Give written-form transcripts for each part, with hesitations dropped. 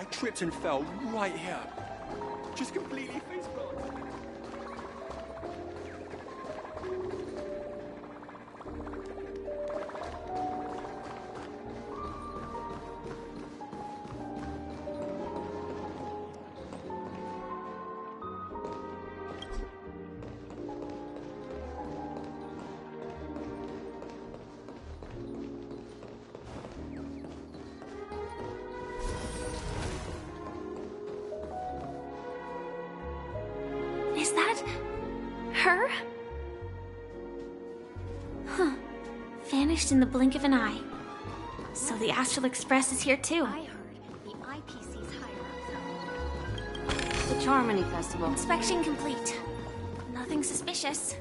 I tripped and fell right here. Just completely face planted. Is that her? Huh. Vanished in the blink of an eye. So the Astral Express is here too. I heard the IPC's higher-ups. The Charmony Festival. Inspection complete. Nothing suspicious.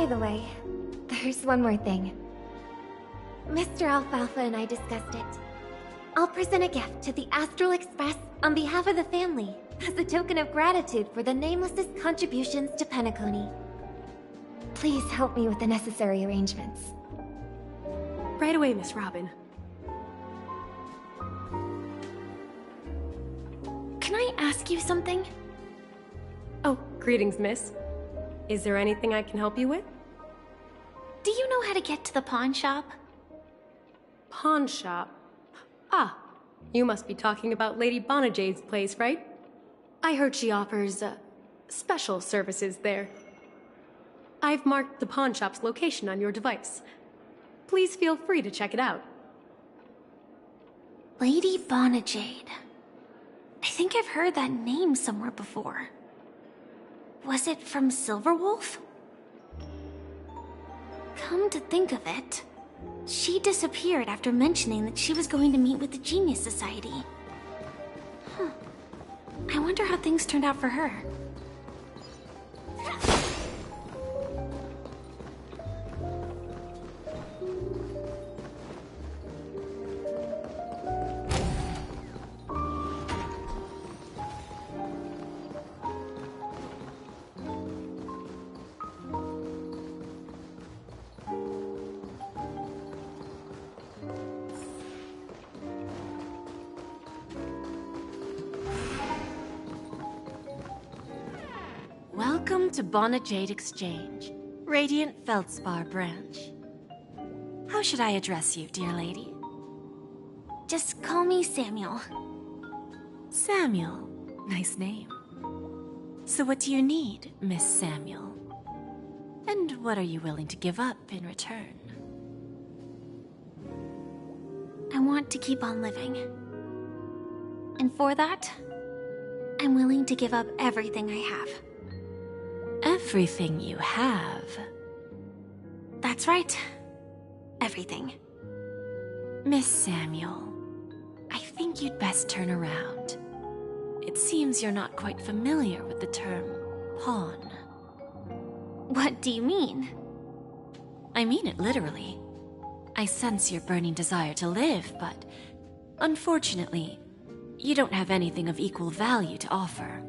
By the way, there's one more thing. Mr. Alfalfa and I discussed it. I'll present a gift to the Astral Express on behalf of the family as a token of gratitude for the Nameless's contributions to Penacony. Please help me with the necessary arrangements. Right away, Miss Robin. Can I ask you something? Oh, greetings, miss. Is there anything I can help you with? Do you know how to get to the pawn shop? Pawn shop? Ah, you must be talking about Lady Bonajade's place, right? I heard she offers, special services there. I've marked the pawn shop's location on your device. Please feel free to check it out. Lady Bonajade. I think I've heard that name somewhere before. Was it from Silverwolf? Come to think of it, she disappeared after mentioning that she was going to meet with the Genius Society. I wonder how things turned out for her. Welcome to Bonajade Exchange, Radiant Feldspar branch. How should I address you, dear lady? Just call me Samuel. Samuel. Nice name. So what do you need, Miss Samuel? And what are you willing to give up in return? I want to keep on living. And for that, I'm willing to give up everything I have. Everything you have? That's right. Everything. Miss Samuel, I think you'd best turn around. It seems you're not quite familiar with the term pawn. What do you mean? I mean it literally. I sense your burning desire to live, but unfortunately, you don't have anything of equal value to offer.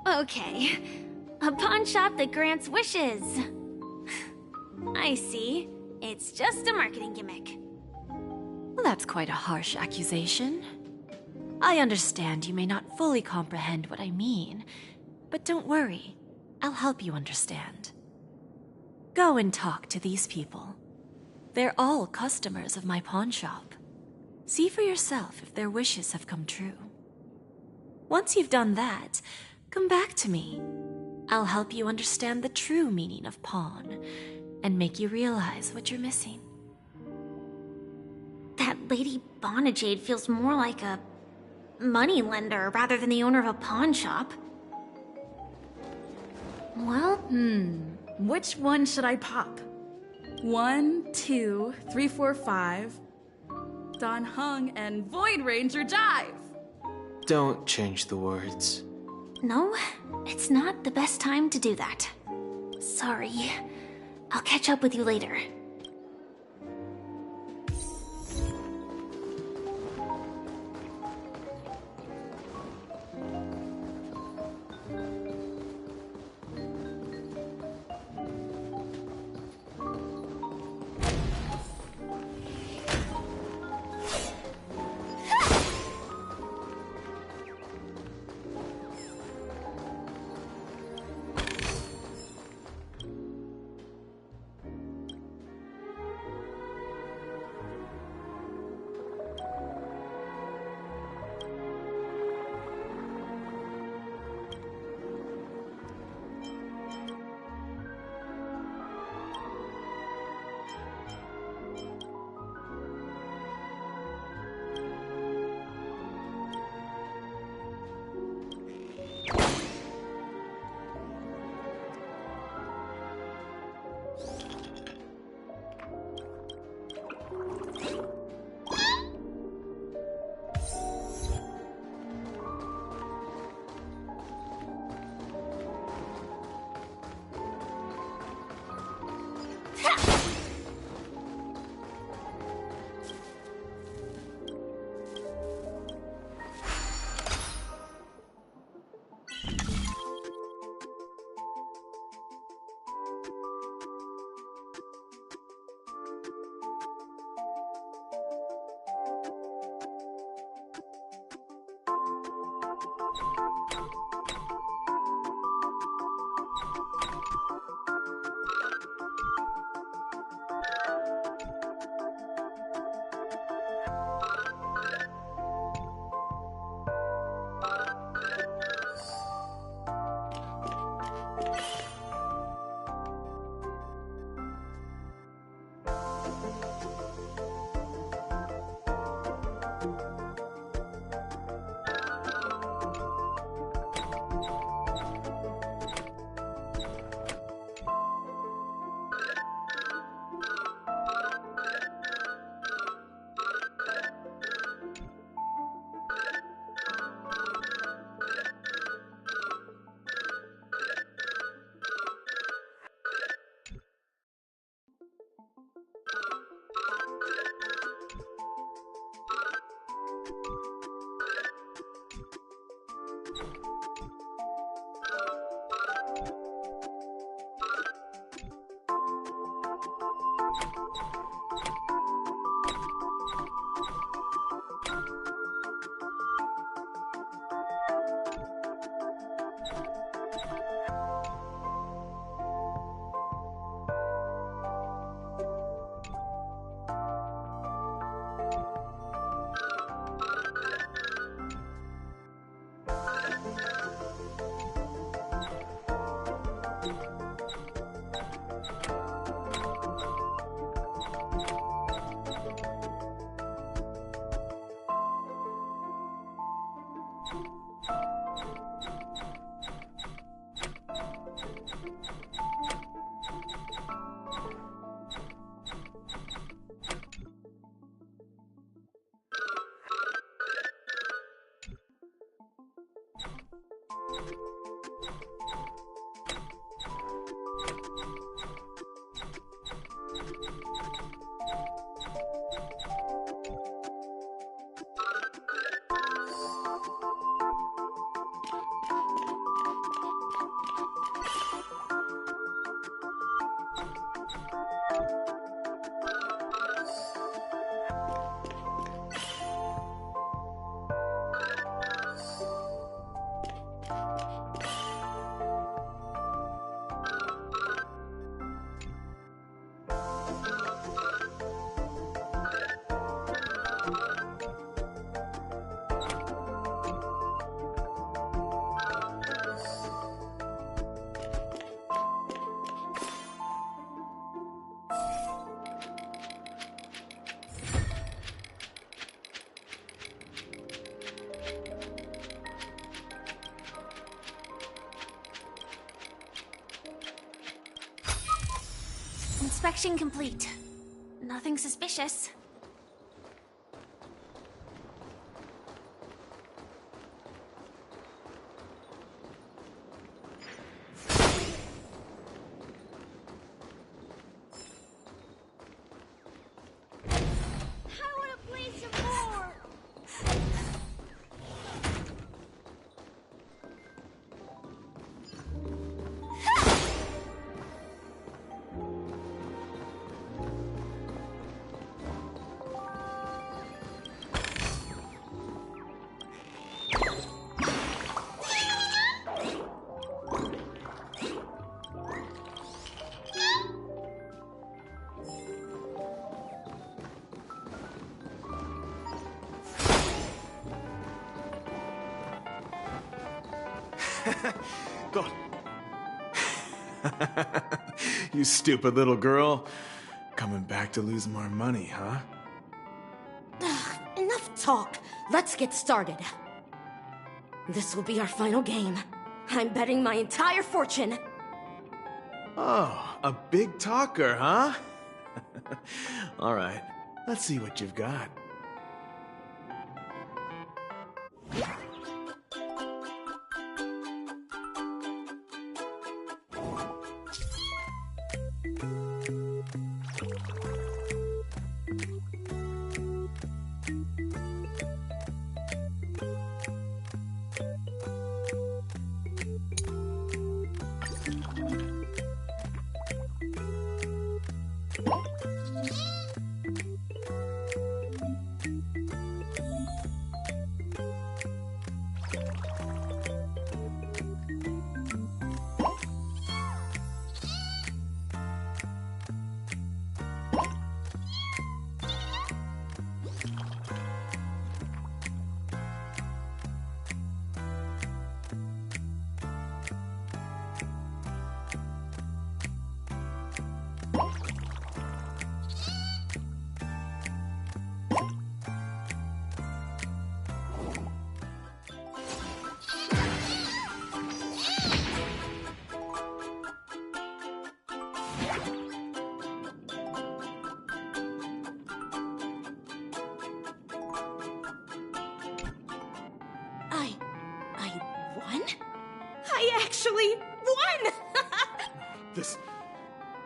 Okay. A pawn shop that grants wishes. I see. It's just a marketing gimmick. Well, that's quite a harsh accusation. I understand you may not fully comprehend what I mean, but don't worry. I'll help you understand. Go and talk to these people. They're all customers of my pawn shop. See for yourself if their wishes have come true. Once you've done that, come back to me. I'll help you understand the true meaning of pawn and make you realize what you're missing. That Lady Bonajade feels more like a money lender rather than the owner of a pawn shop. Well, which one should I pop? 1, 2, 3, 4, 5. Dan Heng and Void Ranger Jive. Don't change the words. No, it's not the best time to do that. Sorry. I'll catch up with you later. Inspection complete. Nothing suspicious. Go. You stupid little girl. Coming back to lose more money, huh? Enough talk. Let's get started. This will be our final game. I'm betting my entire fortune. Oh, a big talker, huh? All right, let's see what you've got. I won? I actually won!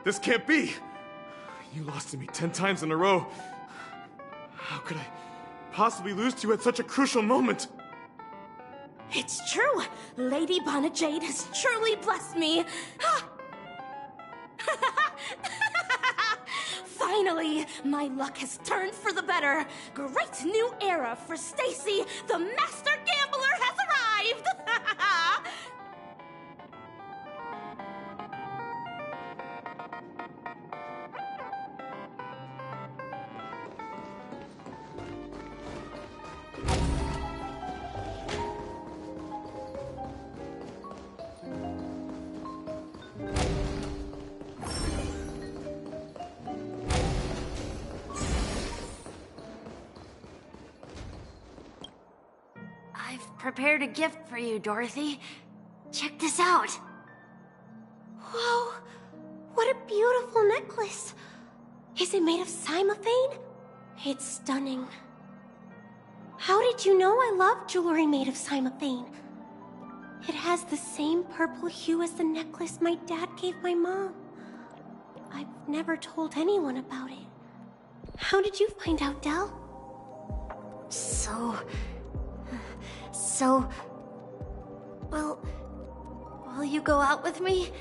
This can't be. You lost to me 10 times in a row. How could I possibly lose to you at such a crucial moment? It's true! Lady Bonajade has truly blessed me! Finally, my luck has turned for the better! Great new era for Stacy! The Master Gambler has arrived! I've prepared a gift for you, Dorothy. Check this out. Whoa! What a beautiful necklace! Is it made of cymophane? It's stunning. How did you know I love jewelry made of cymophane? It has the same purple hue as the necklace my dad gave my mom. I've never told anyone about it. How did you find out, Del? Well, will you go out with me?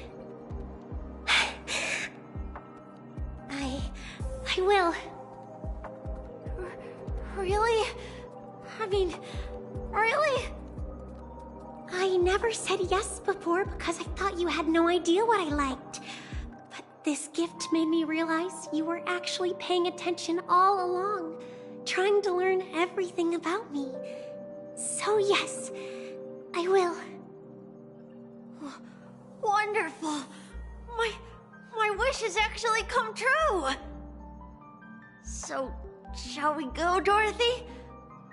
I will. Really? I mean, really? I never said yes before because I thought you had no idea what I liked. But this gift made me realize you were actually paying attention all along, trying to learn everything about me. So yes, I will. Wonderful. My wish has actually come true. So, shall we go, Dorothy?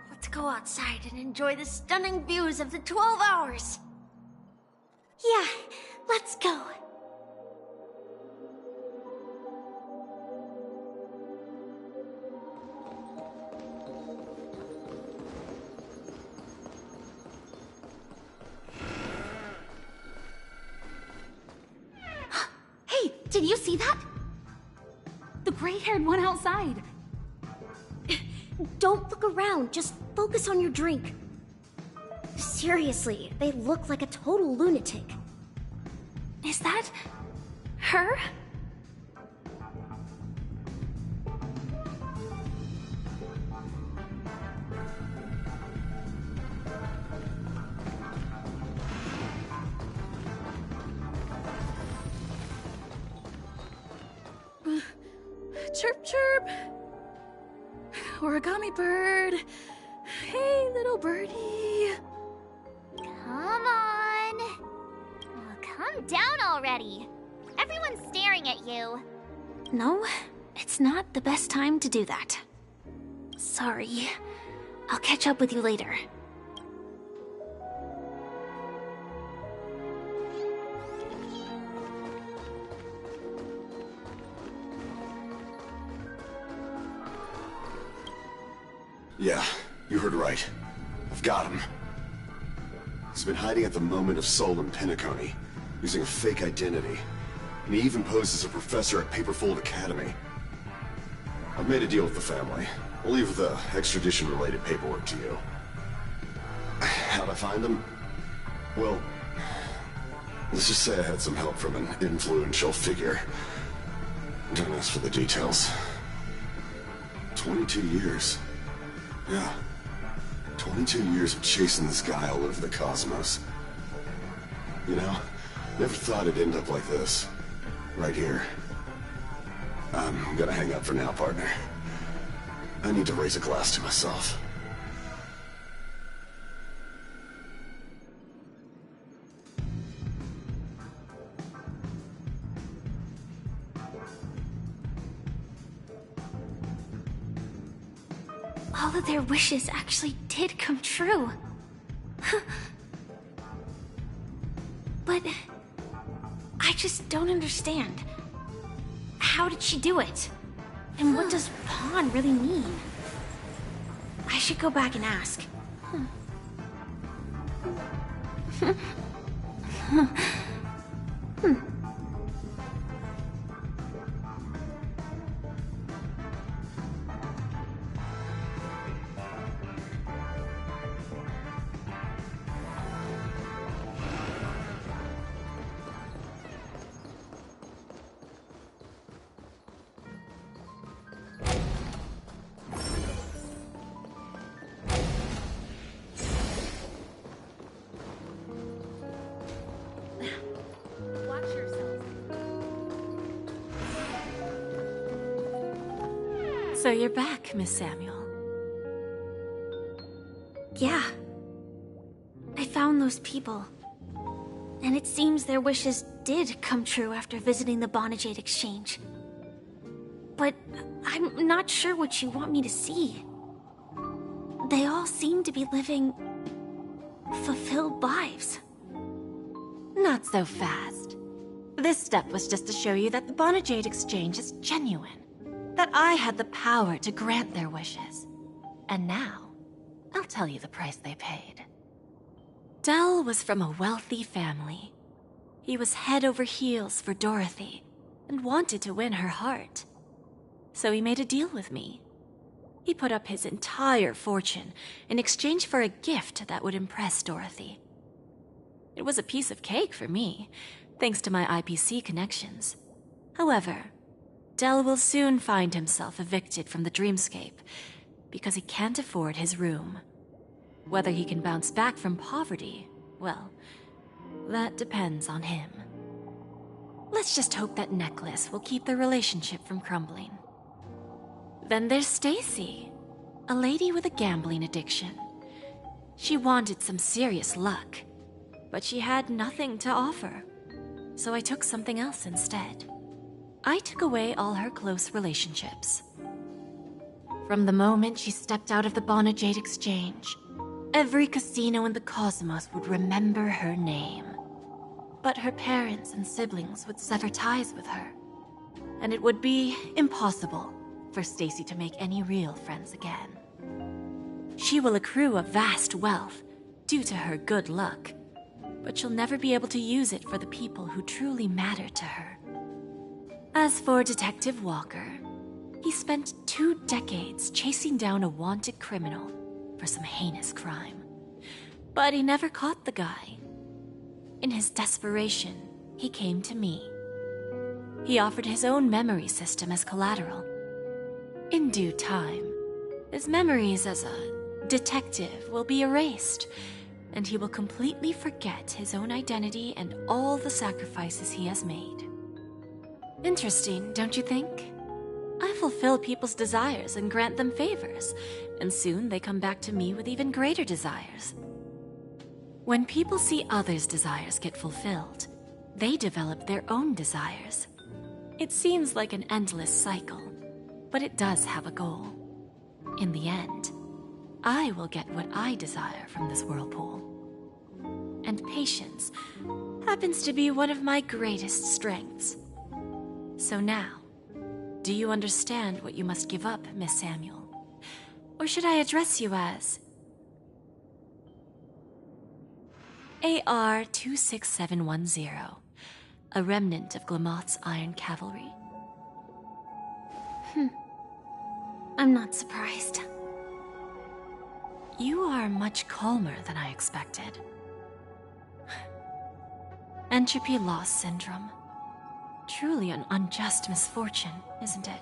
Let's go outside and enjoy the stunning views of the 12 hours. Yeah, let's go. Hey, did you see that? The gray-haired one outside. Don't look around, just focus on your drink. Seriously, they look like a total lunatic. Is that her? Chirp, chirp. Origami bird. Hey, little birdie. Come on. Oh, calm down already. Everyone's staring at you. No, it's not the best time to do that. Sorry. I'll catch up with you later. Yeah, you heard right. I've got him. He's been hiding at the Moment of Soul in Penacony, using a fake identity. And he even posed as a professor at Paperfold Academy. I've made a deal with the family. I'll leave the extradition-related paperwork to you. How'd I find him? Well, let's just say I had some help from an influential figure. Don't ask for the details. 22 years. Yeah. 22 years of chasing this guy all over the cosmos. You know, never thought it'd end up like this. Right here. I'm gonna hang up for now, partner. I need to raise a glass to myself. All of their wishes actually did come true. But I just don't understand. How did she do it? And what does pawn really mean? I should go back and ask. So you're back, Miss Samuel. Yeah. I found those people. And it seems their wishes did come true after visiting the Bonajade Exchange. But I'm not sure what you want me to see. They all seem to be living fulfilled lives. Not so fast. This step was just to show you that the Bonajade Exchange is genuine. That I had the power to grant their wishes. And now, I'll tell you the price they paid. Dell was from a wealthy family. He was head over heels for Dorothy and wanted to win her heart. So he made a deal with me. He put up his entire fortune in exchange for a gift that would impress Dorothy. It was a piece of cake for me, thanks to my IPC connections. However, Dell will soon find himself evicted from the dreamscape because he can't afford his room. Whether he can bounce back from poverty, well, that depends on him. Let's just hope that necklace will keep their relationship from crumbling. Then there's Stacy, a lady with a gambling addiction. She wanted some serious luck, but she had nothing to offer, so I took something else instead. I took away all her close relationships. From the moment she stepped out of the Bonajade Exchange, every casino in the cosmos would remember her name. But her parents and siblings would sever ties with her, and it would be impossible for Stacy to make any real friends again. She will accrue a vast wealth due to her good luck, but she'll never be able to use it for the people who truly matter to her. As for Detective Walker, he spent 2 decades chasing down a wanted criminal for some heinous crime. But he never caught the guy. In his desperation, he came to me. He offered his own memory system as collateral. In due time, his memories as a detective will be erased, and he will completely forget his own identity and all the sacrifices he has made. Interesting, don't you think? I fulfill people's desires and grant them favors, and soon they come back to me with even greater desires. When people see others' desires get fulfilled, they develop their own desires. It seems like an endless cycle, but it does have a goal. In the end, I will get what I desire from this whirlpool. And patience happens to be one of my greatest strengths. So now, do you understand what you must give up, Miss Samuel? Or should I address you as AR-26710, a remnant of Glamoth's Iron Cavalry? I'm not surprised. You are much calmer than I expected. Entropy loss syndrome. Truly an unjust misfortune, isn't it?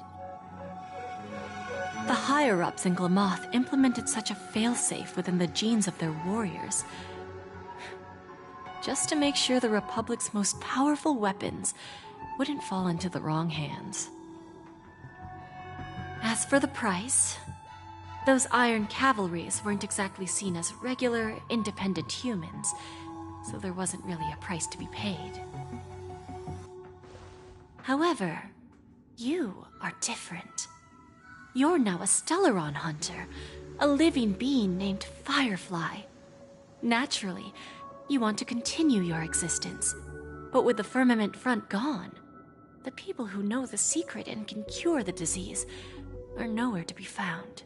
The higher-ups in Glamoth implemented such a failsafe within the genes of their warriors, just to make sure the Republic's most powerful weapons wouldn't fall into the wrong hands. As for the price, those Iron Cavalries weren't exactly seen as regular, independent humans, so there wasn't really a price to be paid. However, you are different. You're now a Stellaron hunter, a living being named Firefly. Naturally, you want to continue your existence, but with the Firmament Front gone, the people who know the secret and can cure the disease are nowhere to be found.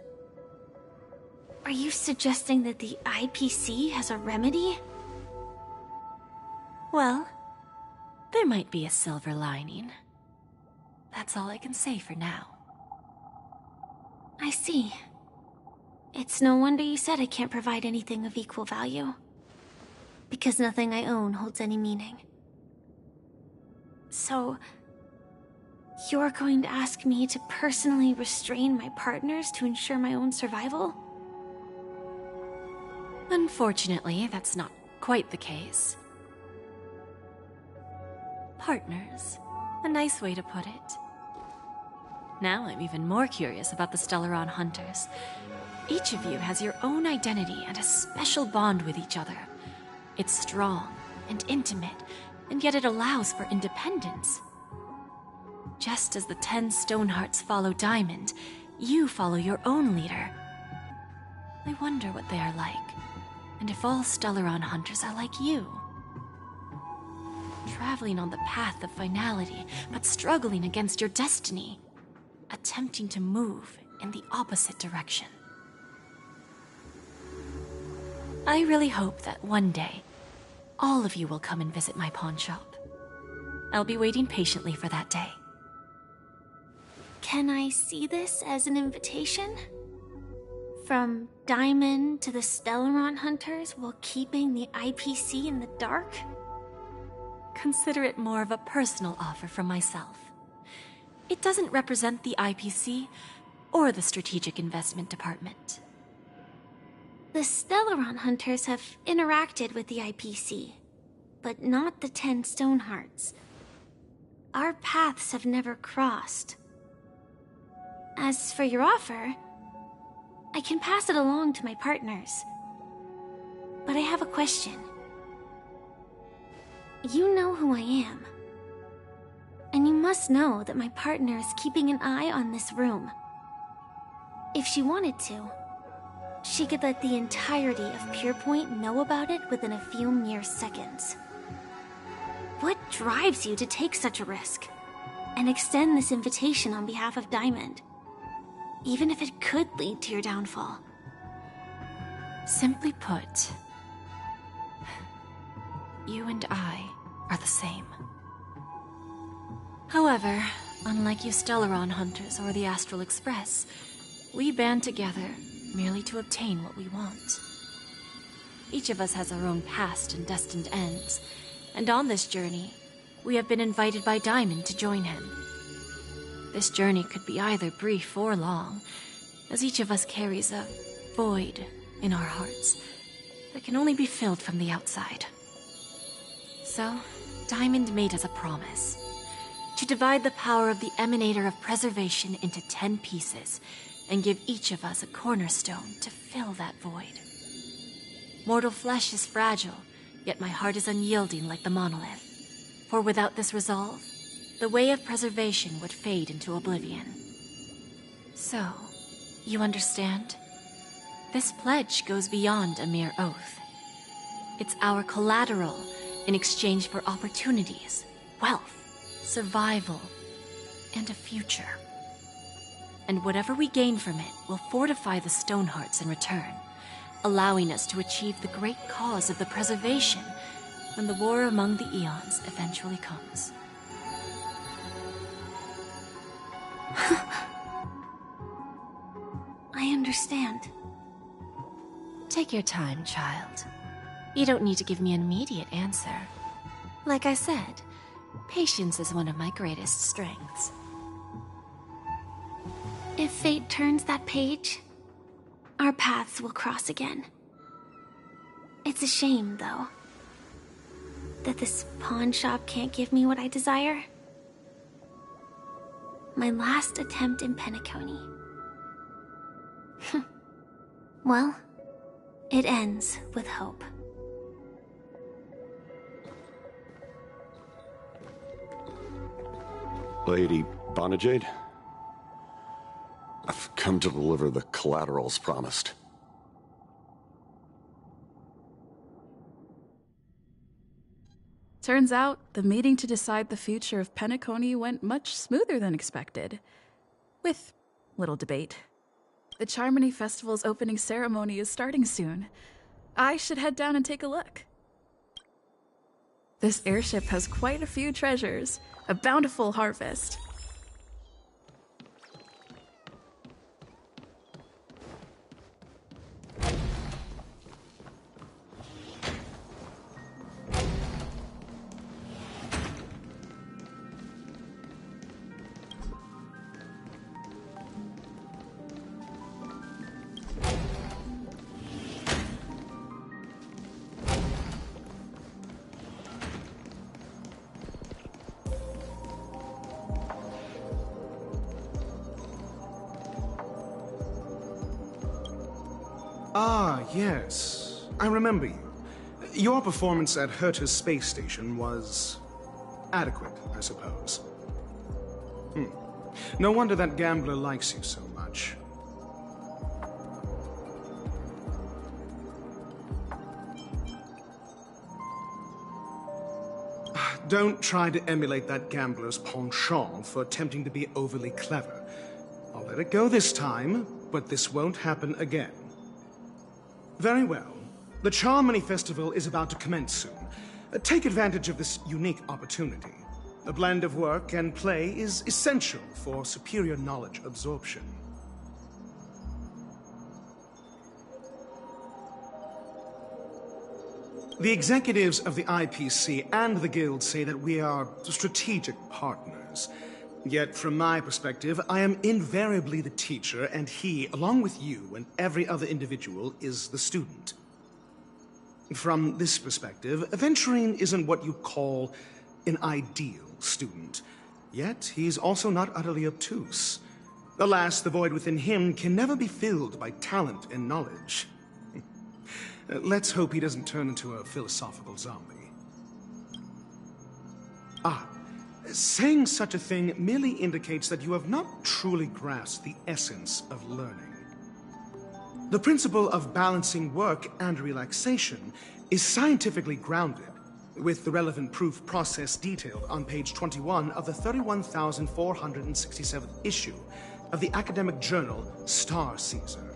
Are you suggesting that the IPC has a remedy? Well, there might be a silver lining. That's all I can say for now. I see. It's no wonder you said I can't provide anything of equal value. Because nothing I own holds any meaning. So, you're going to ask me to personally restrain my partners to ensure my own survival? Unfortunately, that's not quite the case. Partners, a nice way to put it. Now I'm even more curious about the Stellaron Hunters. Each of you has your own identity and a special bond with each other. It's strong and intimate, and yet it allows for independence. Just as the 10 Stonehearts follow Diamond, you follow your own leader. I wonder what they are like, and if all Stellaron Hunters are like you. Traveling on the path of finality, but struggling against your destiny. Attempting to move in the opposite direction. I really hope that one day, all of you will come and visit my pawn shop. I'll be waiting patiently for that day. Can I see this as an invitation? From Diamond to the Stellaron Hunters while keeping the IPC in the dark? Consider it more of a personal offer from myself. It doesn't represent the IPC or the Strategic Investment Department. The Stellaron Hunters have interacted with the IPC, but not the 10 Stonehearts. Our paths have never crossed. As for your offer, I can pass it along to my partners. But I have a question. You know who I am. And you must know that my partner is keeping an eye on this room. If she wanted to, she could let the entirety of Purepoint know about it within a few mere seconds. What drives you to take such a risk and extend this invitation on behalf of Diamond, even if it could lead to your downfall? Simply put, you and I are the same. However, unlike you Stellaron Hunters or the Astral Express, we band together merely to obtain what we want. Each of us has our own past and destined ends, and on this journey, we have been invited by Diamond to join him. This journey could be either brief or long, as each of us carries a void in our hearts that can only be filled from the outside. So, Diamond made us a promise to divide the power of the Emanator of Preservation into 10 pieces and give each of us a cornerstone to fill that void. Mortal flesh is fragile, yet my heart is unyielding like the monolith. For without this resolve, the way of preservation would fade into oblivion. So, you understand? This pledge goes beyond a mere oath. It's our collateral in exchange for opportunities, wealth, survival, and a future. And whatever we gain from it will fortify the Stonehearts in return, allowing us to achieve the great cause of the preservation when the war among the Eons eventually comes. I understand. Take your time, child. You don't need to give me an immediate answer. Like I said, patience is one of my greatest strengths. If fate turns that page, our paths will cross again. It's a shame, though, that this pawn shop can't give me what I desire. My last attempt in Penacony. Well, it ends with hope. Lady Bonajade? I've come to deliver the collaterals promised. Turns out, the meeting to decide the future of Penacony went much smoother than expected. With little debate. The Charmony Festival's opening ceremony is starting soon. I should head down and take a look. This airship has quite a few treasures. A bountiful harvest. Ah, yes. I remember you. Your performance at Herta's space station was adequate, I suppose. No wonder that gambler likes you so much. Don't try to emulate that gambler's penchant for attempting to be overly clever. I'll let it go this time, but this won't happen again. Very well. The Charmony Festival is about to commence soon. Take advantage of this unique opportunity. A blend of work and play is essential for superior knowledge absorption. The executives of the IPC and the Guild say that we are strategic partners. Yet, from my perspective, I am invariably the teacher, and he, along with you and every other individual, is the student. From this perspective, Aventurine isn't what you'd call an ideal student. Yet, he's also not utterly obtuse. Alas, the void within him can never be filled by talent and knowledge. Let's hope he doesn't turn into a philosophical zombie. Saying such a thing merely indicates that you have not truly grasped the essence of learning. The principle of balancing work and relaxation is scientifically grounded, with the relevant proof process detailed on page 21 of the 31,467th issue of the academic journal Star Caesar.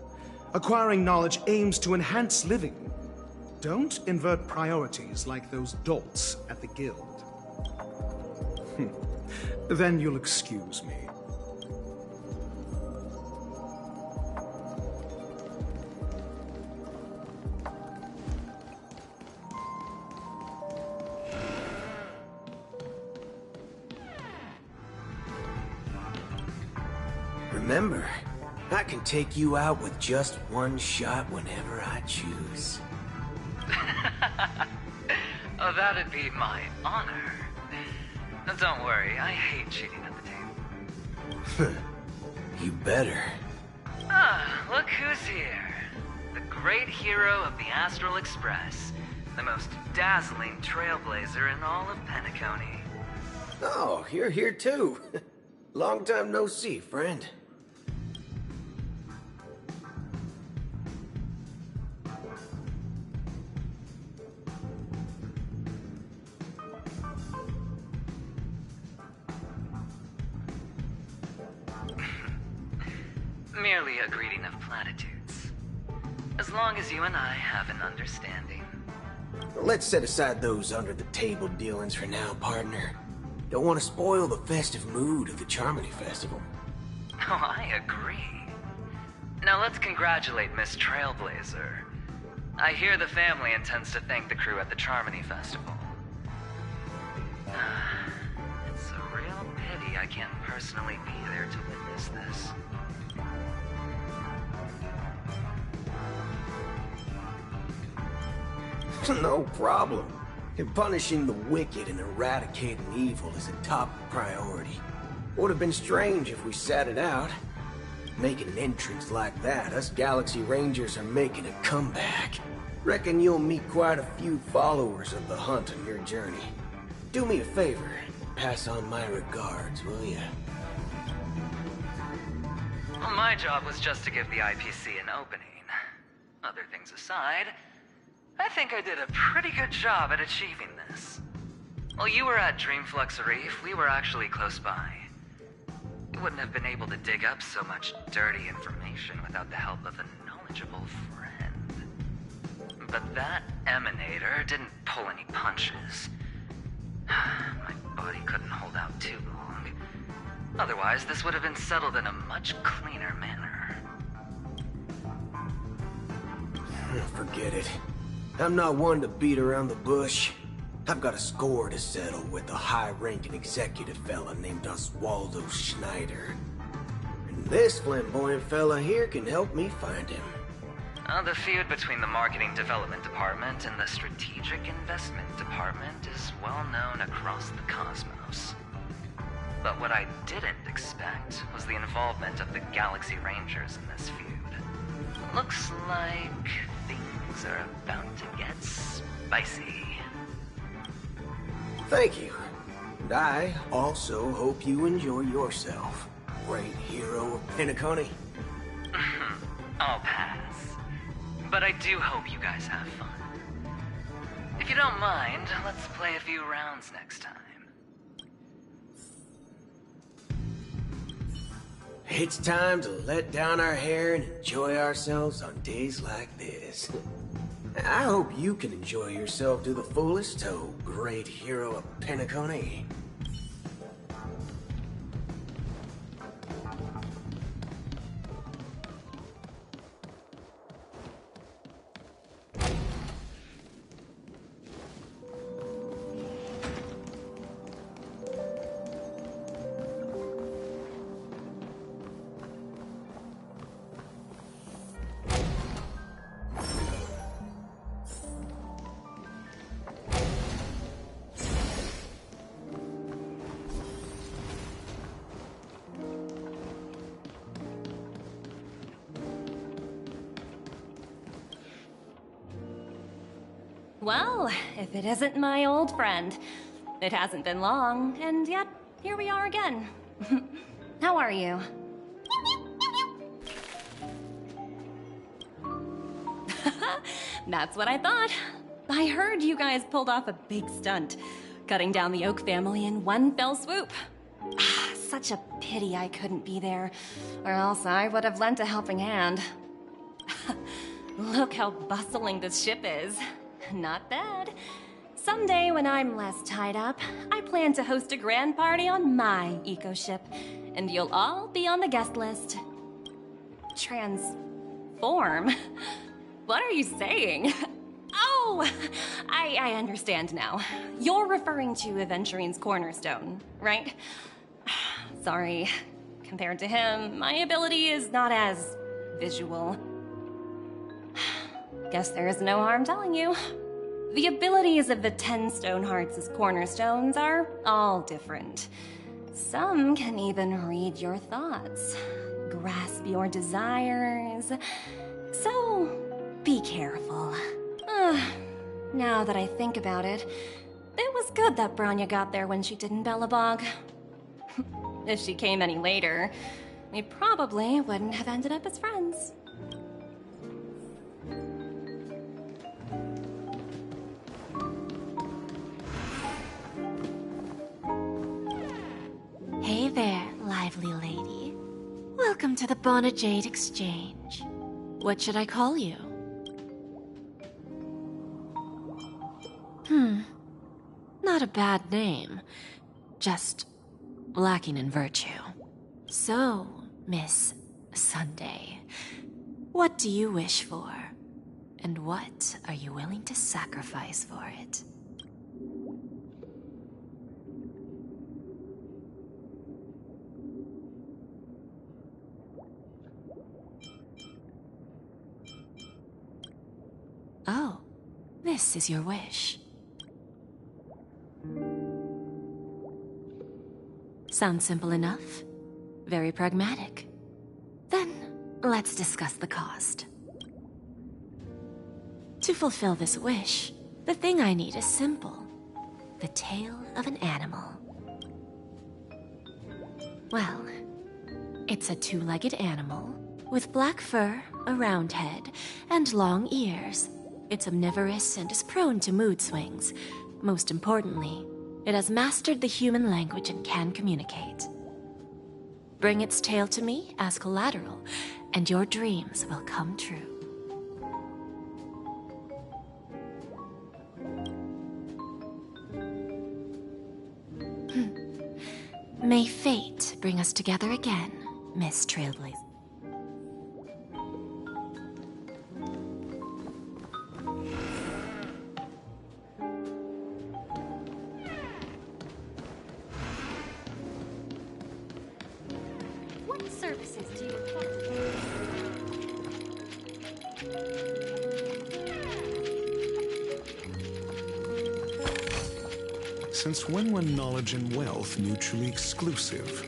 Acquiring knowledge aims to enhance living. Don't invert priorities like those dolts at the Guild. Then you'll excuse me. Remember, I can take you out with just one shot whenever I choose. Oh, that'd be my honor. Don't worry, I hate cheating at the table. You better. Look who's here. The great hero of the Astral Express. The most dazzling trailblazer in all of Penacony. Oh, you're here too. Long time no see, friend. Merely a greeting of platitudes. As long as you and I have an understanding. Let's set aside those under-the-table dealings for now, partner. Don't want to spoil the festive mood of the Charmony Festival. Oh, I agree. Now let's congratulate Miss Trailblazer. I hear the family intends to thank the crew at the Charmony Festival. It's a real pity I can't personally be there to witness this. No problem. And punishing the wicked and eradicating evil is a top priority. Would have been strange if we sat it out. Making an entrance like that, us Galaxy Rangers are making a comeback. Reckon you'll meet quite a few followers of the hunt on your journey. Do me a favor, pass on my regards, will ya? Well, my job was just to give the IPC an opening. Other things aside, I think I did a pretty good job at achieving this. While you were at Dreamflux Reef, we were actually close by. You wouldn't have been able to dig up so much dirty information without the help of a knowledgeable friend. But that emanator didn't pull any punches. My body couldn't hold out too long. Otherwise, this would have been settled in a much cleaner manner. Forget it. I'm not one to beat around the bush. I've got a score to settle with a high-ranking executive fella named Oswaldo Schneider. And this flamboyant fella here can help me find him. The feud between the Marketing Development Department and the Strategic Investment Department is well known across the cosmos. But what I didn't expect was the involvement of the Galaxy Rangers in this feud. Looks like things are about to get spicy. Thank you. And I also hope you enjoy yourself, great hero of Penacony. I'll pass. But I do hope you guys have fun. If you don't mind, let's play a few rounds next time. It's time to let down our hair and enjoy ourselves on days like this. I hope you can enjoy yourself to the fullest, oh great hero of Penacony. Well, if it isn't my old friend. It hasn't been long, and yet, here we are again. How are you? That's what I thought. I heard you guys pulled off a big stunt, cutting down the Oak family in one fell swoop. Such a pity I couldn't be there, or else I would have lent a helping hand. Look how bustling this ship is. Not bad. Someday when I'm less tied up, I plan to host a grand party on my eco-ship, and you'll all be on the guest list. Transform? What are you saying? Oh, I understand now. You're referring to Aventurine's Cornerstone, right? Sorry. Compared to him, my ability is not as visual. Guess there is no harm telling you. The abilities of the 10 Stonehearts' cornerstones are all different. Some can even read your thoughts, grasp your desires. So, be careful. Now that I think about it, it was good that Bronya got there when she did in Belobog. If she came any later, we probably wouldn't have ended up as friends. Hey there, lively lady. Welcome to the Bonajade Exchange. What should I call you? Not a bad name. Just lacking in virtue. So, Miss Sunday, what do you wish for? And what are you willing to sacrifice for it? Oh, this is your wish. Sounds simple enough. Very pragmatic. Then, let's discuss the cost. To fulfill this wish, the thing I need is simple. The tail of an animal. Well, it's a two-legged animal with black fur, a round head, and long ears. It's omnivorous and is prone to mood swings. Most importantly, it has mastered the human language and can communicate. Bring its tail to me as collateral, and your dreams will come true. May fate bring us together again, Miss Trailblazer. What services do you require? Since when were knowledge and wealth mutually exclusive?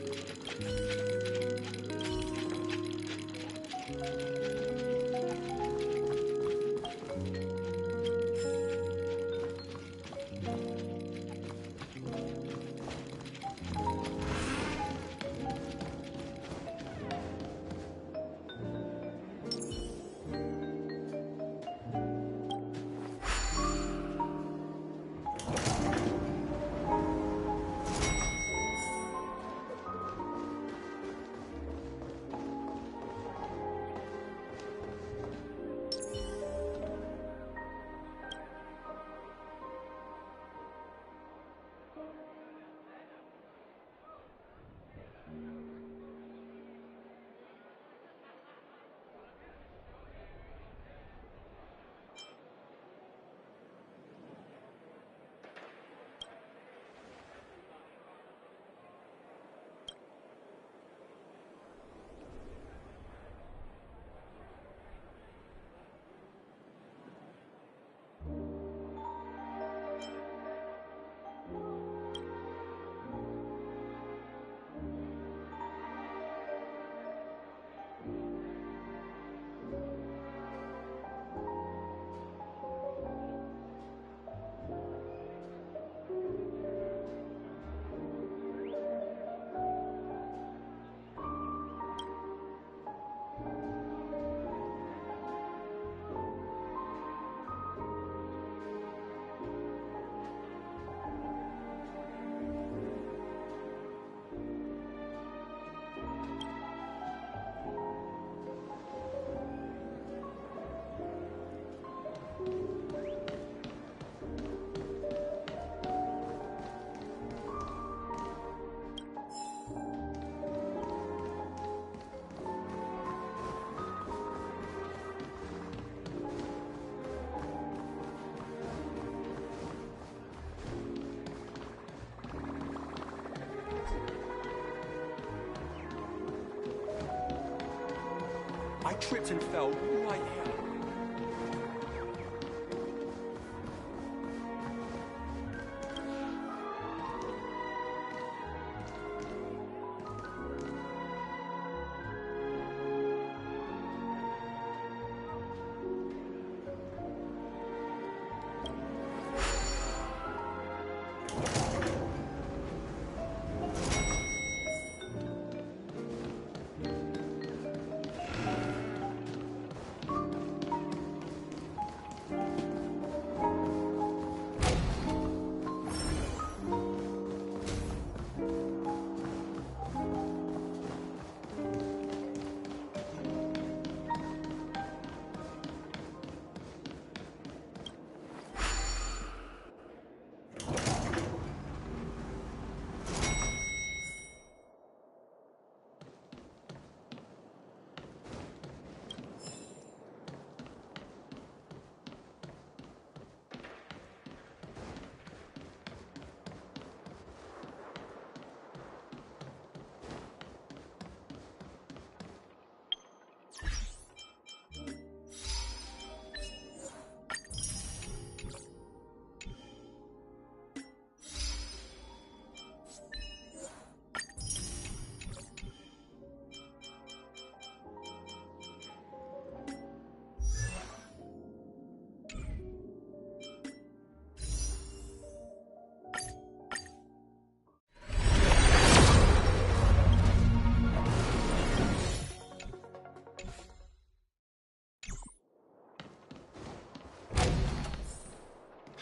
I tripped and fell right here.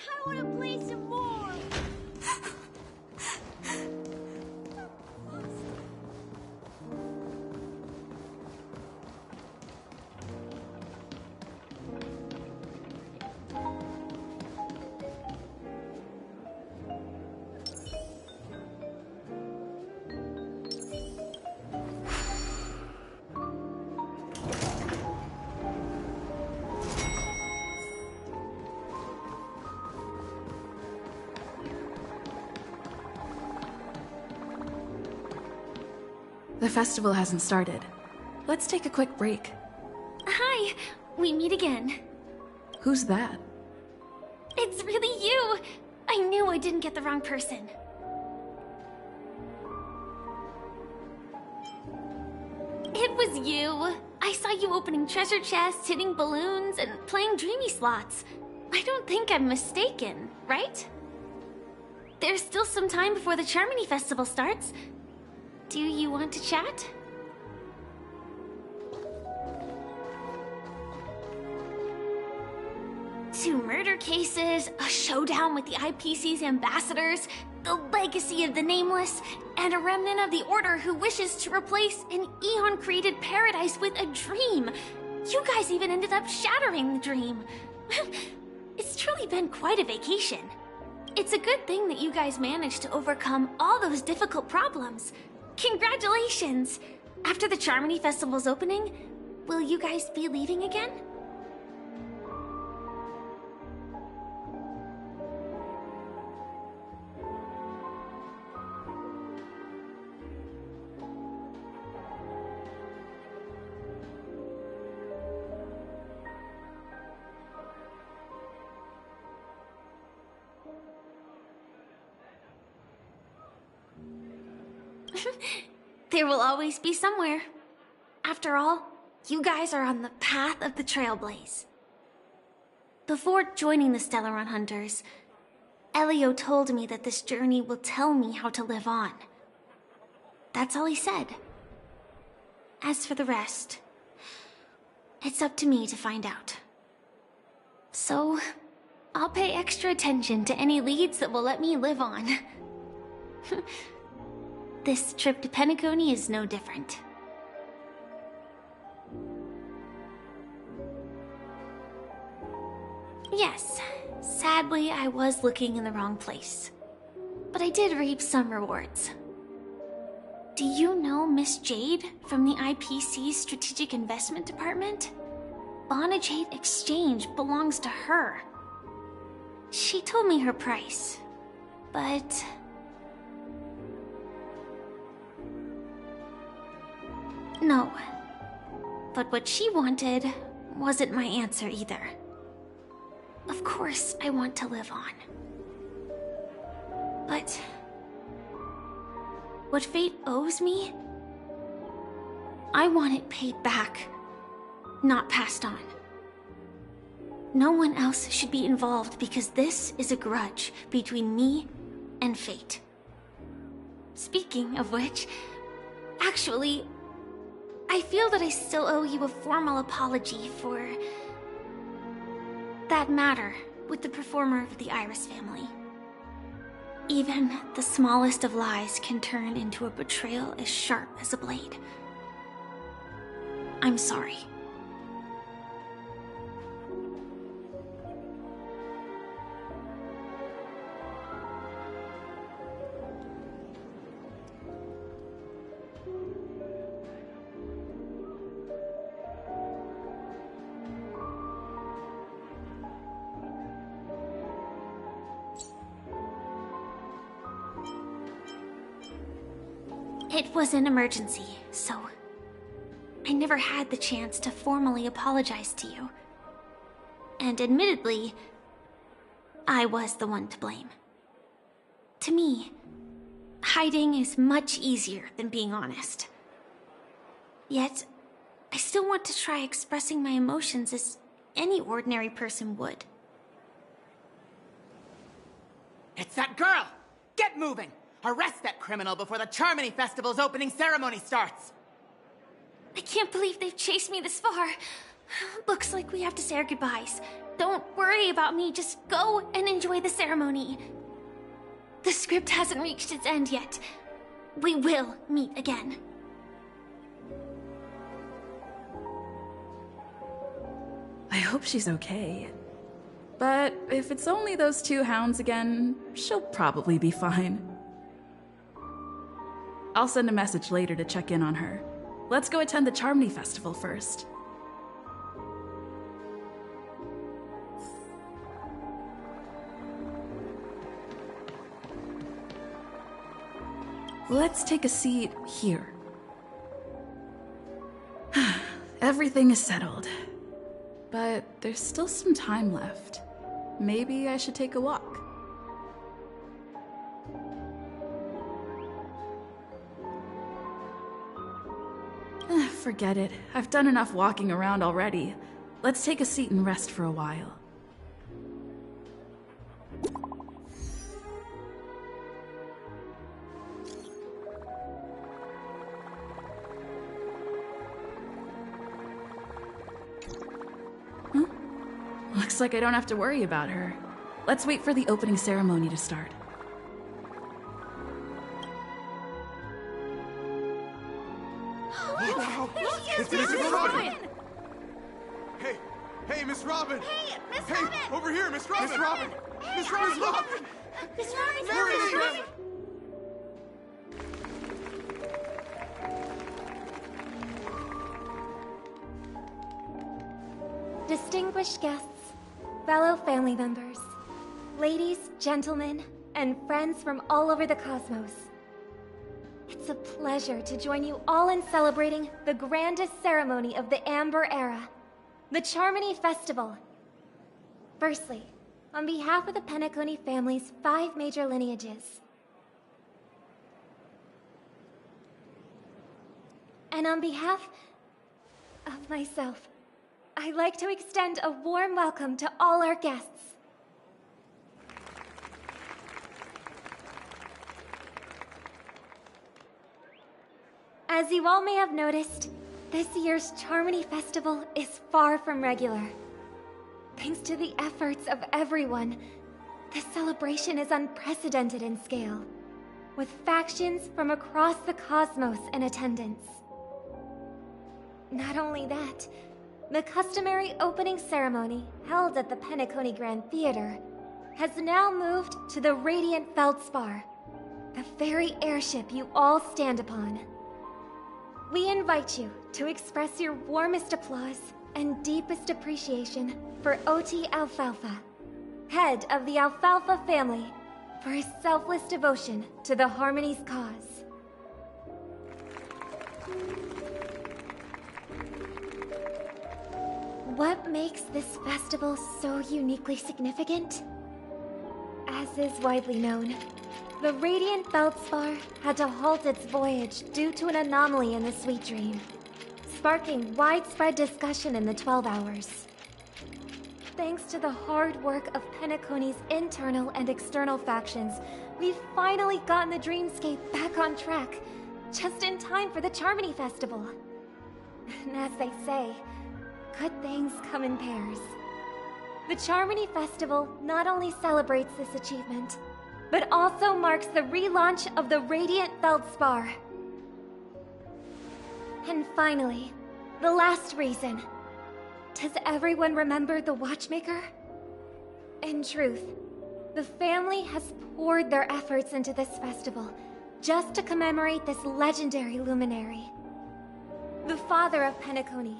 I want to play some more. The festival hasn't started. Let's take a quick break. Hi, we meet again. Who's that? It's really you! I knew I didn't get the wrong person. It was you. I saw you opening treasure chests, hitting balloons, and playing dreamy slots. I don't think I'm mistaken, right? There's still some time before the Charmony Festival starts. Do you want to chat? Two murder cases, a showdown with the IPC's ambassadors, the legacy of the Nameless, and a remnant of the Order who wishes to replace an Eon-created paradise with a dream. You guys even ended up shattering the dream. It's truly been quite a vacation. It's a good thing that you guys managed to overcome all those difficult problems. Congratulations! After the Charmony Festival's opening, will you guys be leaving again? There will always be somewhere. After all, you guys are on the path of the Trailblaze. Before joining the Stellaron Hunters, Elio told me that this journey will tell me how to live on. That's all he said. As for the rest, it's up to me to find out. So, I'll pay extra attention to any leads that will let me live on. This trip to Penacony is no different. Yes, sadly I was looking in the wrong place. But I did reap some rewards. Do you know Miss Jade from the IPC's Strategic Investment Department? Bonajade Exchange belongs to her. She told me her price, but... No. But what she wanted wasn't my answer either. Of course, I want to live on. But what fate owes me, I want it paid back, not passed on. No one else should be involved because this is a grudge between me and fate. Speaking of which, actually, I feel that I still owe you a formal apology for that matter with the performer of the Iris family. Even the smallest of lies can turn into a betrayal as sharp as a blade. I'm sorry. It was an emergency, so I never had the chance to formally apologize to you. And admittedly, I was the one to blame. To me, hiding is much easier than being honest. Yet, I still want to try expressing my emotions as any ordinary person would. It's that girl! Get moving! Arrest that criminal before the Charmony Festival's opening ceremony starts! I can't believe they've chased me this far. Looks like we have to say our goodbyes. Don't worry about me, just go and enjoy the ceremony. The script hasn't reached its end yet. We will meet again. I hope she's okay. But if it's only those two hounds again, she'll probably be fine. I'll send a message later to check in on her. Let's go attend the Charmony Festival first. Let's take a seat here. Everything is settled. But there's still some time left. Maybe I should take a walk. Forget it. I've done enough walking around already. Let's take a seat and rest for a while. Huh? Looks like I don't have to worry about her. Let's wait for the opening ceremony to start. It's Miss Robin! Hey, Miss Robin! Hey, Miss Robin! Over here, Miss Robin! Miss Robin! Miss Robin! Miss Robin! There it is! Distinguished guests, fellow family members, ladies, gentlemen, and friends from all over the cosmos. It's a pleasure to join you all in celebrating the grandest ceremony of the Amber Era, the Charmony Festival. Firstly, on behalf of the Penacony family's 5 major lineages, and on behalf of myself, I'd like to extend a warm welcome to all our guests. As you all may have noticed, this year's Charmony Festival is far from regular. Thanks to the efforts of everyone, this celebration is unprecedented in scale, with factions from across the cosmos in attendance. Not only that, the customary opening ceremony held at the Penacony Grand Theater has now moved to the Radiant Feldspar, the very airship you all stand upon. We invite you to express your warmest applause and deepest appreciation for Oti Alfalfa, head of the Alfalfa family, for his selfless devotion to the Harmony's cause. What makes this festival so uniquely significant? As is widely known, the Radiant Feldspar had to halt its voyage due to an anomaly in the Sweet Dream, sparking widespread discussion in the 12 Hours. Thanks to the hard work of Penacony's internal and external factions, we've finally gotten the Dreamscape back on track, just in time for the Charmony Festival. And as they say, good things come in pairs. The Charmony Festival not only celebrates this achievement, but also marks the relaunch of the Radiant Feldspar. And finally, the last reason. Does everyone remember the Watchmaker? In truth, the family has poured their efforts into this festival just to commemorate this legendary luminary. The father of Penacony,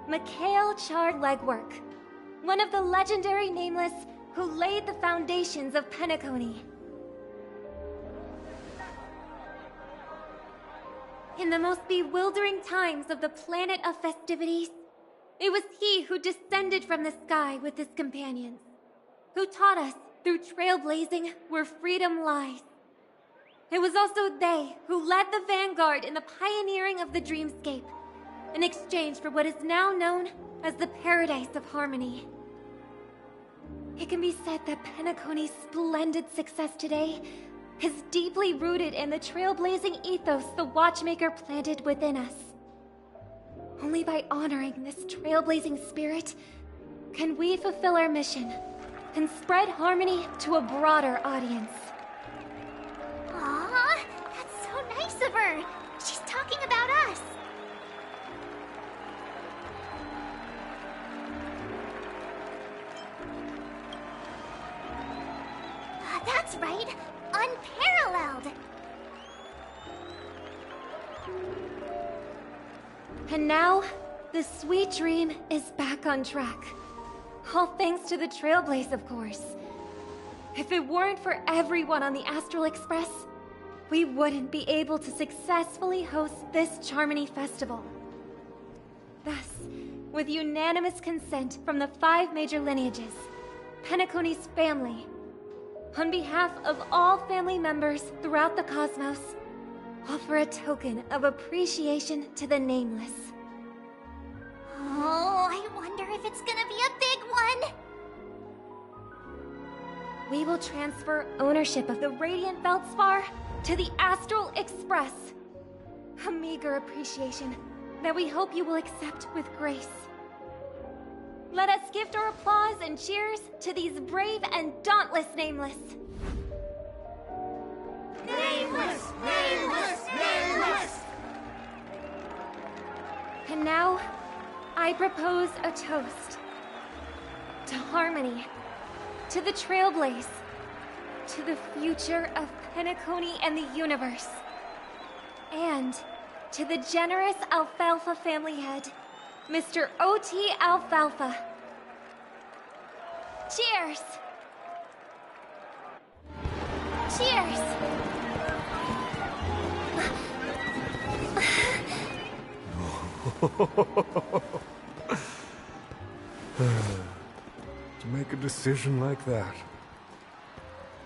Mikhail Char-Legwork, one of the legendary Nameless who laid the foundations of Penacony. In the most bewildering times of the Planet of Festivities, it was he who descended from the sky with his companions, who taught us through trailblazing where freedom lies. It was also they who led the vanguard in the pioneering of the Dreamscape, in exchange for what is now known as the Paradise of Harmony. It can be said that Penacony's splendid success today is deeply rooted in the trailblazing ethos the Watchmaker planted within us. Only by honoring this trailblazing spirit can we fulfill our mission and spread harmony to a broader audience. Aww, that's so nice of her. She's talking about us. That's right. Unparalleled. And now, the Sweet Dream is back on track. All thanks to the Trailblaze, of course. If it weren't for everyone on the Astral Express, we wouldn't be able to successfully host this Charmony Festival. Thus, with unanimous consent from the 5 major lineages, Penacony's family, on behalf of all family members throughout the cosmos, offer a token of appreciation to the Nameless. Oh, I wonder if it's gonna be a big one. We will transfer ownership of the Radiant Feldspar to the Astral Express. A meager appreciation that we hope you will accept with grace. Let us gift our applause and cheers to these brave and dauntless Nameless. Nameless! Nameless! Nameless! And now, I propose a toast. To harmony, to the Trailblaze, to the future of Penacony and the universe, and to the generous Alfalfa family head, Mr. O.T. Alfalfa. Cheers! Cheers! To make a decision like that.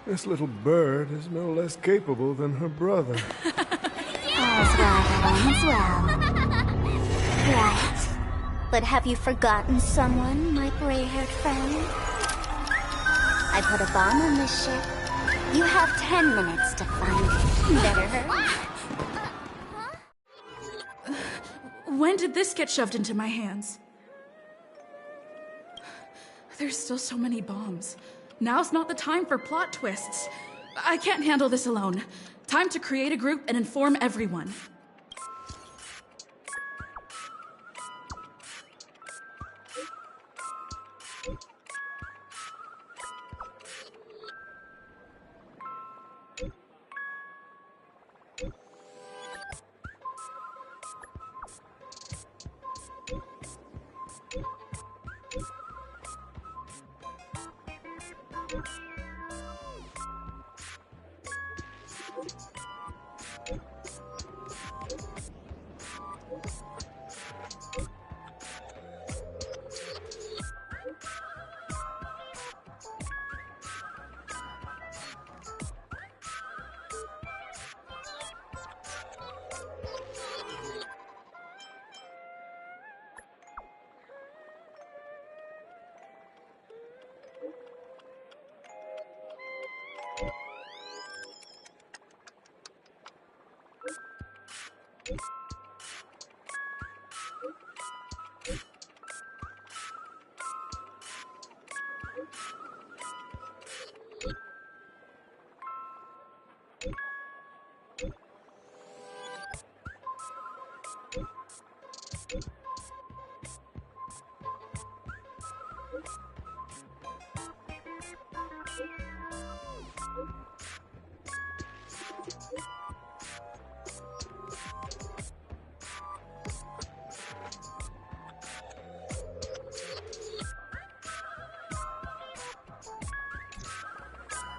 This little bird is no less capable than her brother. All's well. Right. But have you forgotten someone, my gray-haired friend? I put a bomb on this ship. You have 10 minutes to find it. Better hurry. When did this get shoved into my hands? There's still so many bombs. Now's not the time for plot twists. I can't handle this alone. Time to create a group and inform everyone.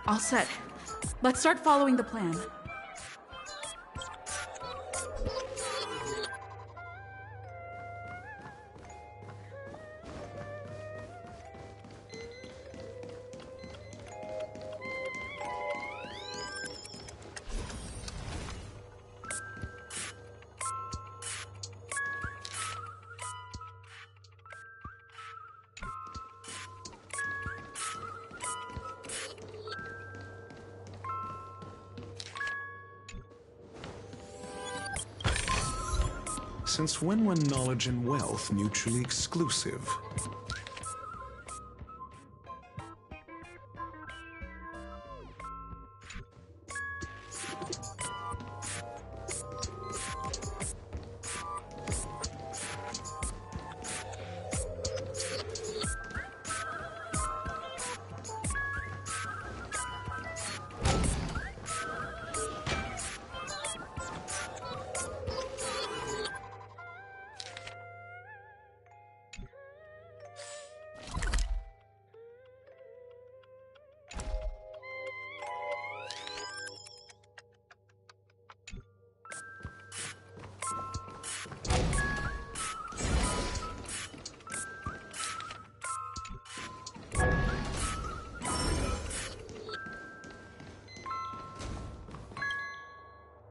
All set. Let's start following the plan. Since when were knowledge and wealth mutually exclusive?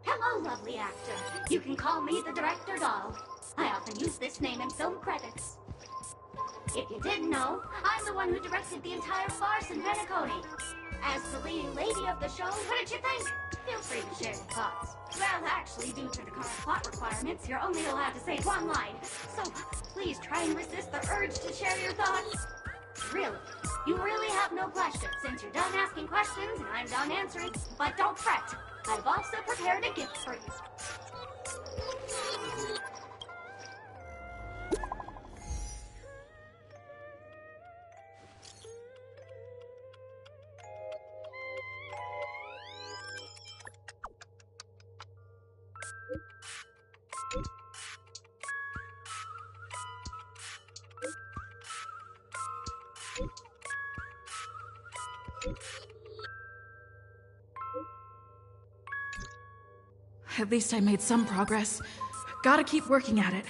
Hello, lovely actor. You can call me the Director Doll. I often use this name in film credits. If you didn't know, I'm the one who directed the entire farce in Penacony. As the leading lady of the show, what did you think? Feel free to share your thoughts. Well, actually, due to the current plot requirements, you're only allowed to say one line. So, please try and resist the urge to share your thoughts. Really, you really have no question since you're done asking questions and I'm done answering. But don't fret. I've also prepared a gift for you. At least I made some progress. Gotta keep working at it.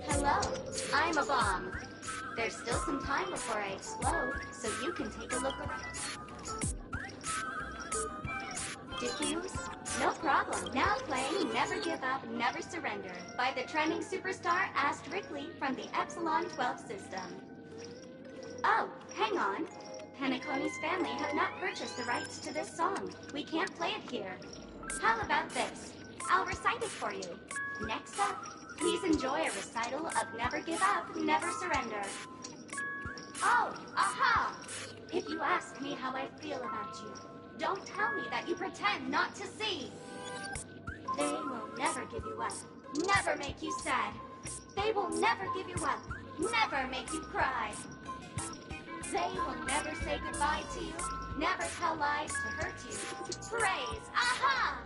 Hello, I'm a bomb. There's still some time before I explode, so you can take a look around. Diffuse? No problem. Now playing Never Give Up, Never Surrender by the trending superstar Ast Rickley from the Epsilon 12 system. Oh, hang on. Penacony's family have not purchased the rights to this song. We can't play it here. How about this? I'll recite it for you. Next up, please enjoy a recital of Never Give Up, Never Surrender. Oh, aha! If you ask me how I feel about you, don't tell me that you pretend not to see. They will never give you up, never make you sad. They will never give you up, never make you cry. They will never say goodbye to you, never tell lies to hurt you. Praise, aha!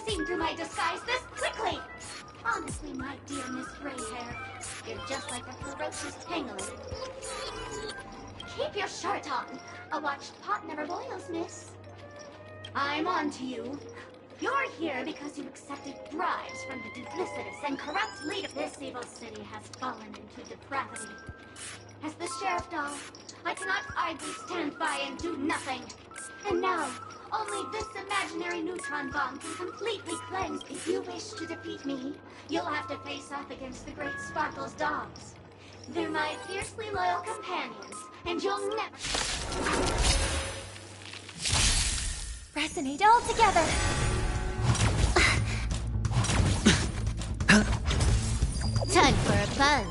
seen through my disguise this quickly! Honestly, my dear Miss Greyhair, you're just like a ferocious pangolin. Keep your shirt on. A watched pot never boils, miss. I'm on to you. You're here because you accepted bribes from the duplicitous and corrupt leader. This evil city has fallen into depravity. As the sheriff doll, I cannot idly stand by and do nothing. And now, only this imaginary neutron bomb can completely cleanse. If you wish to defeat me, you'll have to face off against the Great Sparkle's dogs. They're my fiercely loyal companions, and you'll never... Resonate all together! Time for a fun.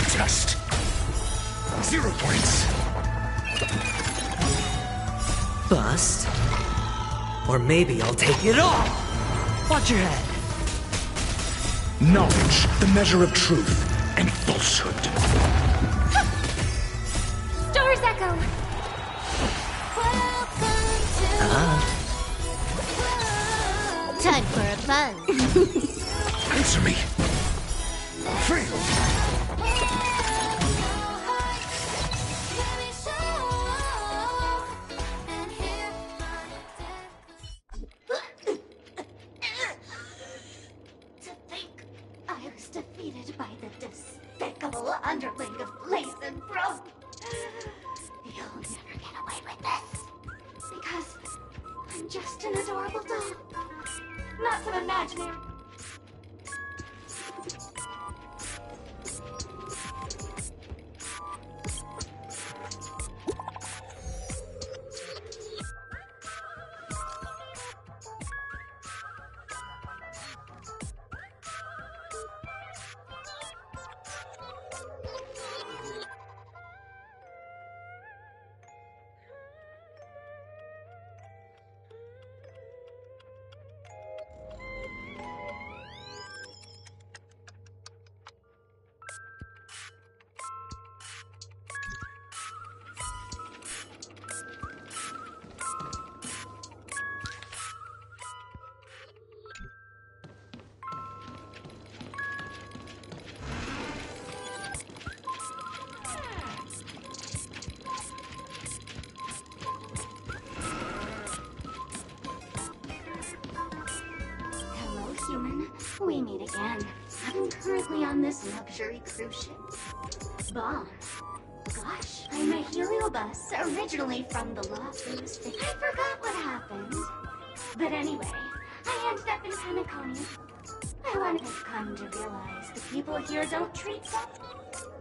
Just 0 points. Bust? Or maybe I'll take it all! Watch your head. Knowledge, the measure of truth and falsehood. Stars echo! Time for a fun. Answer me. Fail. To think I was defeated by the despicable underling of Blaze and Bro. You'll never get away with this. Because I'm just an adorable doll. Not some imaginary... Human, we meet again. I'm currently on this luxury cruise ship. Bon. Gosh, I'm a heliobus, originally from the Lost Blues. I forgot what happened. But anyway, I ended up in Penacony. I wanted to come to realize the people here don't treat some...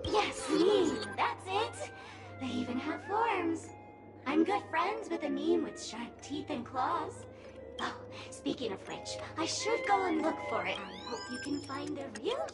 Yes, me, that's it. They even have forms. I'm good friends with a meme with sharp teeth and claws. Oh, speaking of which, I should go and look for it. I hope you can find the real...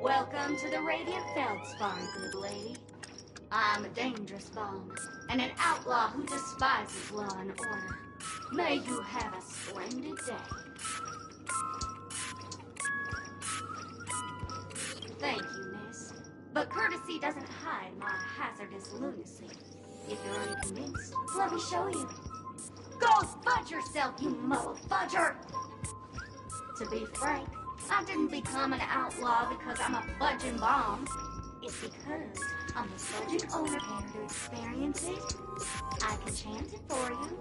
Welcome to the Radiant Feldspar, good lady. I'm a dangerous bomb, and an outlaw who despises law and order. May you have a splendid day. Thank you, miss. But courtesy doesn't hide my hazardous lunacy. If you're unconvinced, let me show you. Go fudge yourself, you muddled fudger! To be frank, I didn't become an outlaw because I'm a fudging bomb. It's because I'm the fudging owner here to experience it. I can chant it for you.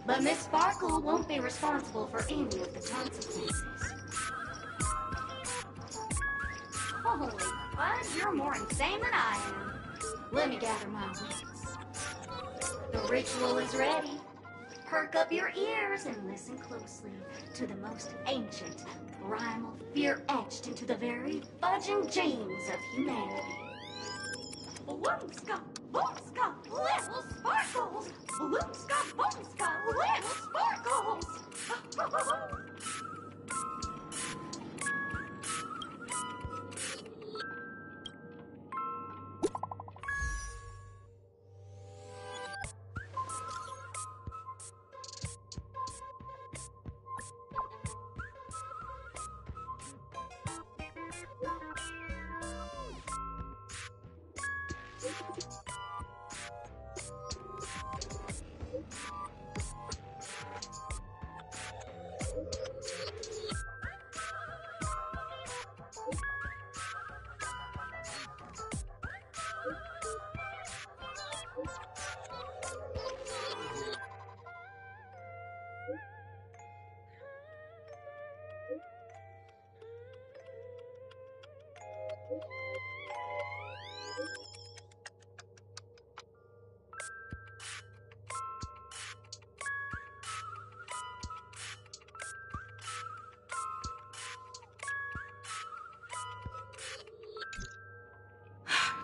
But Miss Sparkle won't be responsible for any of the consequences. Holy fudge, you're more insane than I am. Let me gather my wits. The ritual is ready. Perk up your ears and listen closely to the most ancient, primal fear etched into the very fudging genes of humanity. Boomska, boomska, little sparkles! Boomska, boomska, little sparkles!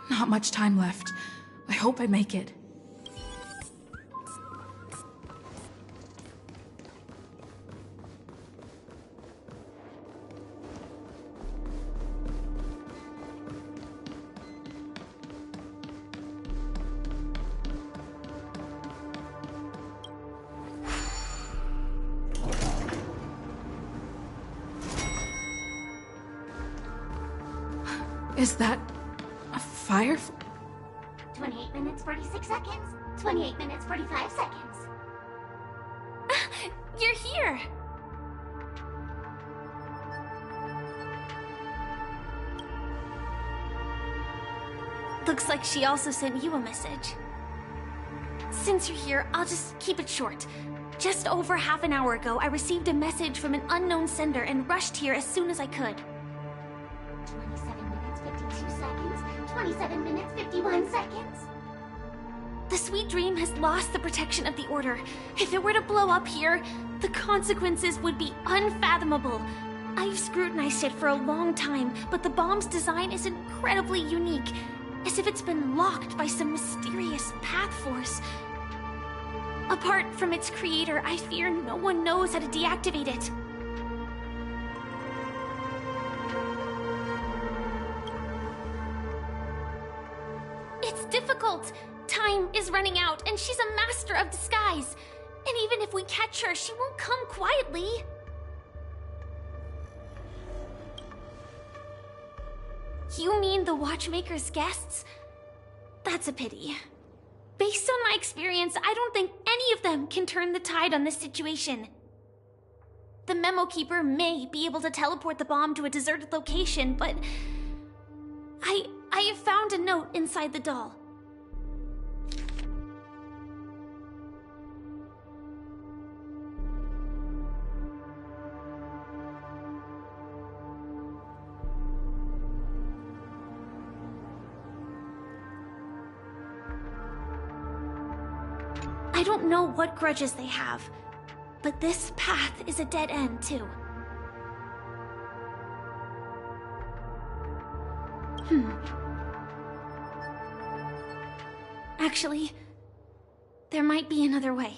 Not much time left. I hope I make it. Is that a fire? 28 minutes, 46 seconds. 28 minutes, 45 seconds. You're here! Looks like she also sent you a message. Since you're here, I'll just keep it short. Just over half an hour ago, I received a message from an unknown sender and rushed here as soon as I could. 27 minutes, 52 seconds. 27 minutes, 51 seconds. The Sweet Dream has lost the protection of the Order. If it were to blow up here, the consequences would be unfathomable. I've scrutinized it for a long time, but the bomb's design is incredibly unique, as if it's been locked by some mysterious path force. Apart from its creator, I fear no one knows how to deactivate it. It's difficult. Time is running out, and she's a master of disguise. And even if we catch her, she won't come quietly. You mean the Watchmaker's guests? That's a pity. Based on my experience, I don't think any of them can turn the tide on this situation. The Memo Keeper may be able to teleport the bomb to a deserted location, but I have found a note inside the doll. I don't know what grudges they have, but this path is a dead end, too. Actually, there might be another way.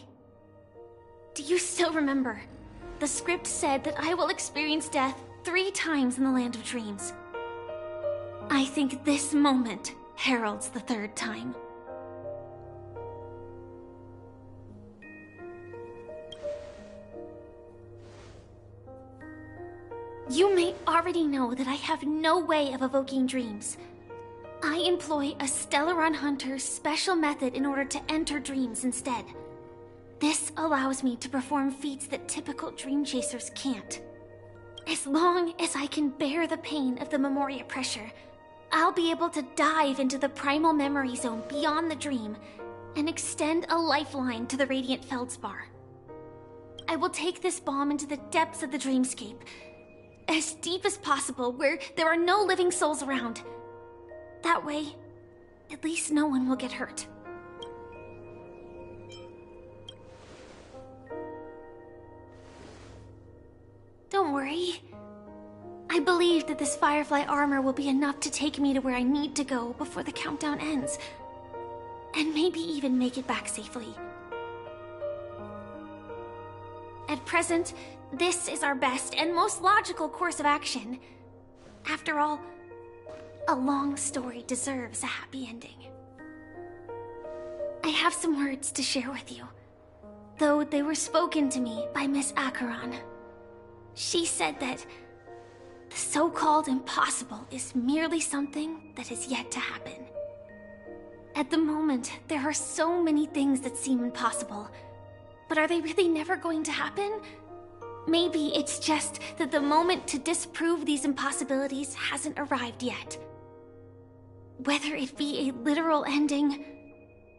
Do you still remember? The script said that I will experience death 3 times in the Land of Dreams. I think this moment heralds the third time. You may already know that I have no way of evoking dreams. I employ a Stellaron Hunter's special method in order to enter dreams instead. This allows me to perform feats that typical dream chasers can't. As long as I can bear the pain of the Memoria pressure, I'll be able to dive into the primal memory zone beyond the dream and extend a lifeline to the Radiant Feldspar. I will take this bomb into the depths of the dreamscape, as deep as possible, where there are no living souls around. That way, at least no one will get hurt. Don't worry. I believe that this Firefly armor will be enough to take me to where I need to go before the countdown ends. And maybe even make it back safely. At present, this is our best and most logical course of action. After all, a long story deserves a happy ending. I have some words to share with you, though they were spoken to me by Miss Acheron. She said that the so-called impossible is merely something that is yet to happen. At the moment, there are so many things that seem impossible, but are they really never going to happen? Maybe it's just that the moment to disprove these impossibilities hasn't arrived yet. Whether it be a literal ending,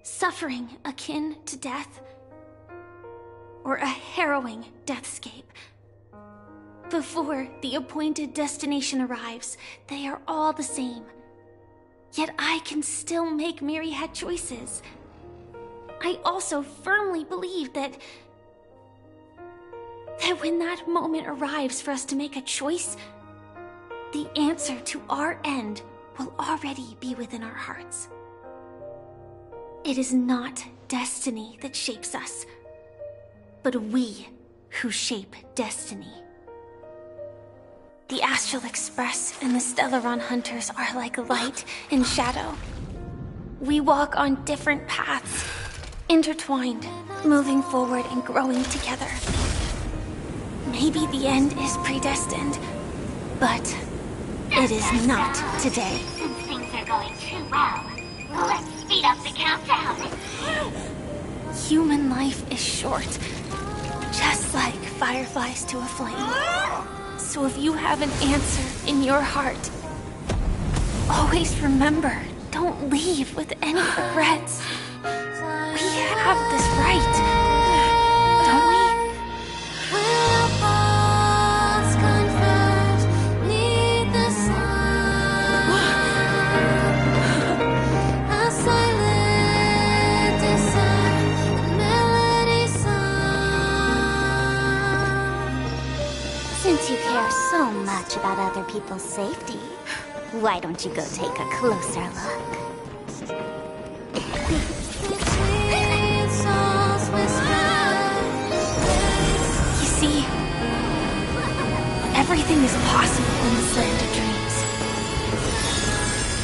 suffering akin to death, or a harrowing deathscape. Before the appointed destination arrives, they are all the same. Yet I can still make myriad choices. I also firmly believe that when that moment arrives for us to make a choice, the answer to our end will already be within our hearts. It is not destiny that shapes us, but we who shape destiny. The Astral Express and the Stellaron Hunters are like light and shadow. We walk on different paths, intertwined, moving forward and growing together. Maybe the end is predestined, but it is not today. Since things are going too well, let's speed up the countdown. Human life is short, just like fireflies to a flame. So if you have an answer in your heart, always remember, don't leave with any regrets. We have this right, don't we? Since you care so much about other people's safety, why don't you go take a closer look? You see, everything is possible in this land of dreams.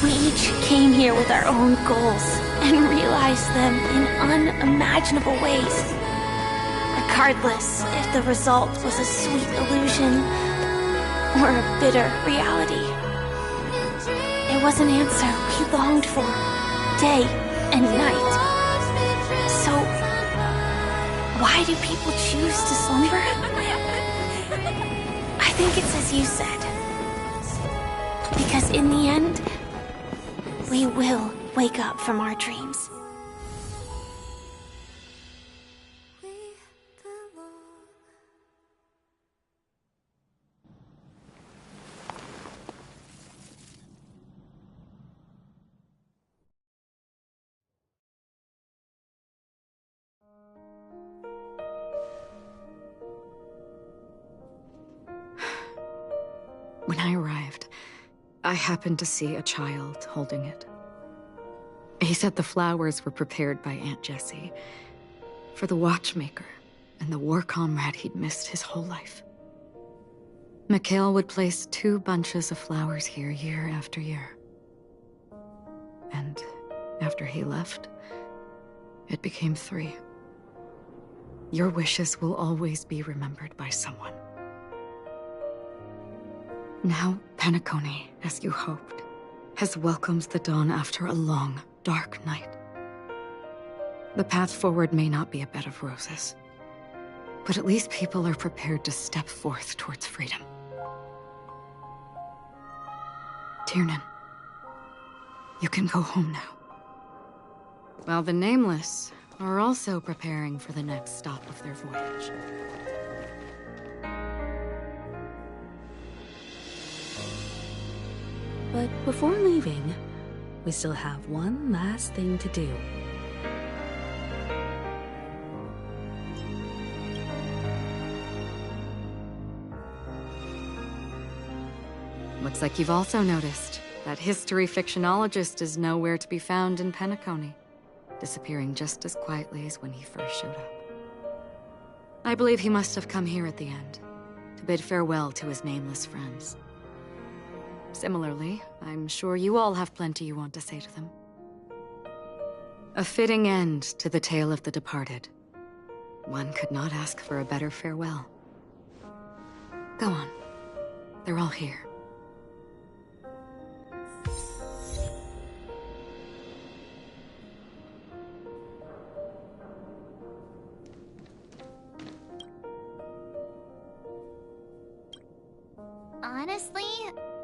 We each came here with our own goals and realized them in unimaginable ways. Regardless if the result was a sweet illusion or a bitter reality. It was an answer we longed for, day and night. So, why do people choose to slumber? I think it's as you said. Because in the end, we will wake up from our dreams. When I arrived, I happened to see a child holding it. He said the flowers were prepared by Aunt Jessie for the watchmaker and the war comrade he'd missed his whole life. Mikhail would place 2 bunches of flowers here year after year, after he left, it became 3. Your wishes will always be remembered by someone. Now, Penacony, as you hoped, has welcomed the dawn after a long, dark night. The path forward may not be a bed of roses, but at least people are prepared to step forth towards freedom. Tiernan, you can go home now. While the Nameless are also preparing for the next stop of their voyage. But before leaving, we still have one last thing to do. Looks like you've also noticed that history fictionologist is nowhere to be found in Penacony, disappearing just as quietly as when he first showed up. I believe he must have come here at the end, to bid farewell to his nameless friends. Similarly, I'm sure you all have plenty you want to say to them. A fitting end to the tale of the departed. One could not ask for a better farewell. Go on. They're all here. Honestly,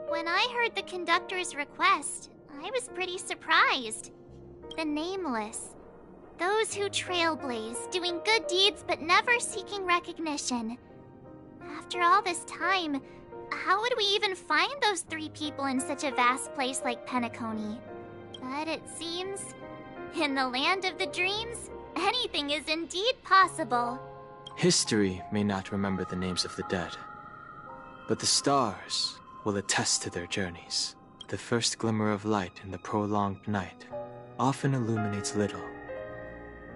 when I heard the conductor's request, I was pretty surprised. The Nameless. Those who trailblaze, doing good deeds but never seeking recognition. After all this time, how would we even find those 3 people in such a vast place like Penacony? But it seems, in the land of the dreams, anything is indeed possible. History may not remember the names of the dead, but the stars will attest to their journeys. The first glimmer of light in the prolonged night often illuminates little,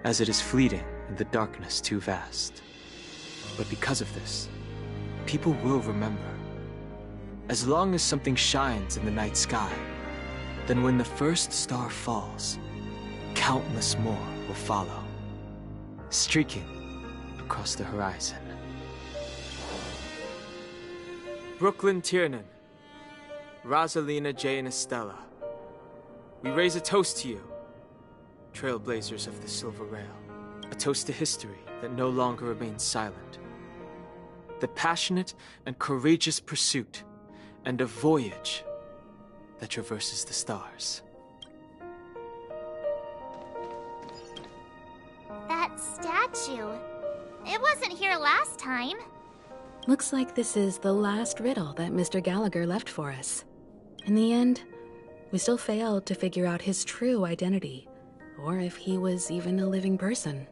as it is fleeting in the darkness too vast. But because of this, people will remember. As long as something shines in the night sky, then when the first star falls, countless more will follow, streaking across the horizon. Brooklyn Tiernan, Rosalina J. and Estella, we raise a toast to you, trailblazers of the Silver Rail. A toast to history that no longer remains silent. The passionate and courageous pursuit, and a voyage that traverses the stars. That statue. It wasn't here last time. Looks like this is the last riddle that Mr. Gallagher left for us. In the end, we still failed to figure out his true identity, or if he was even a living person.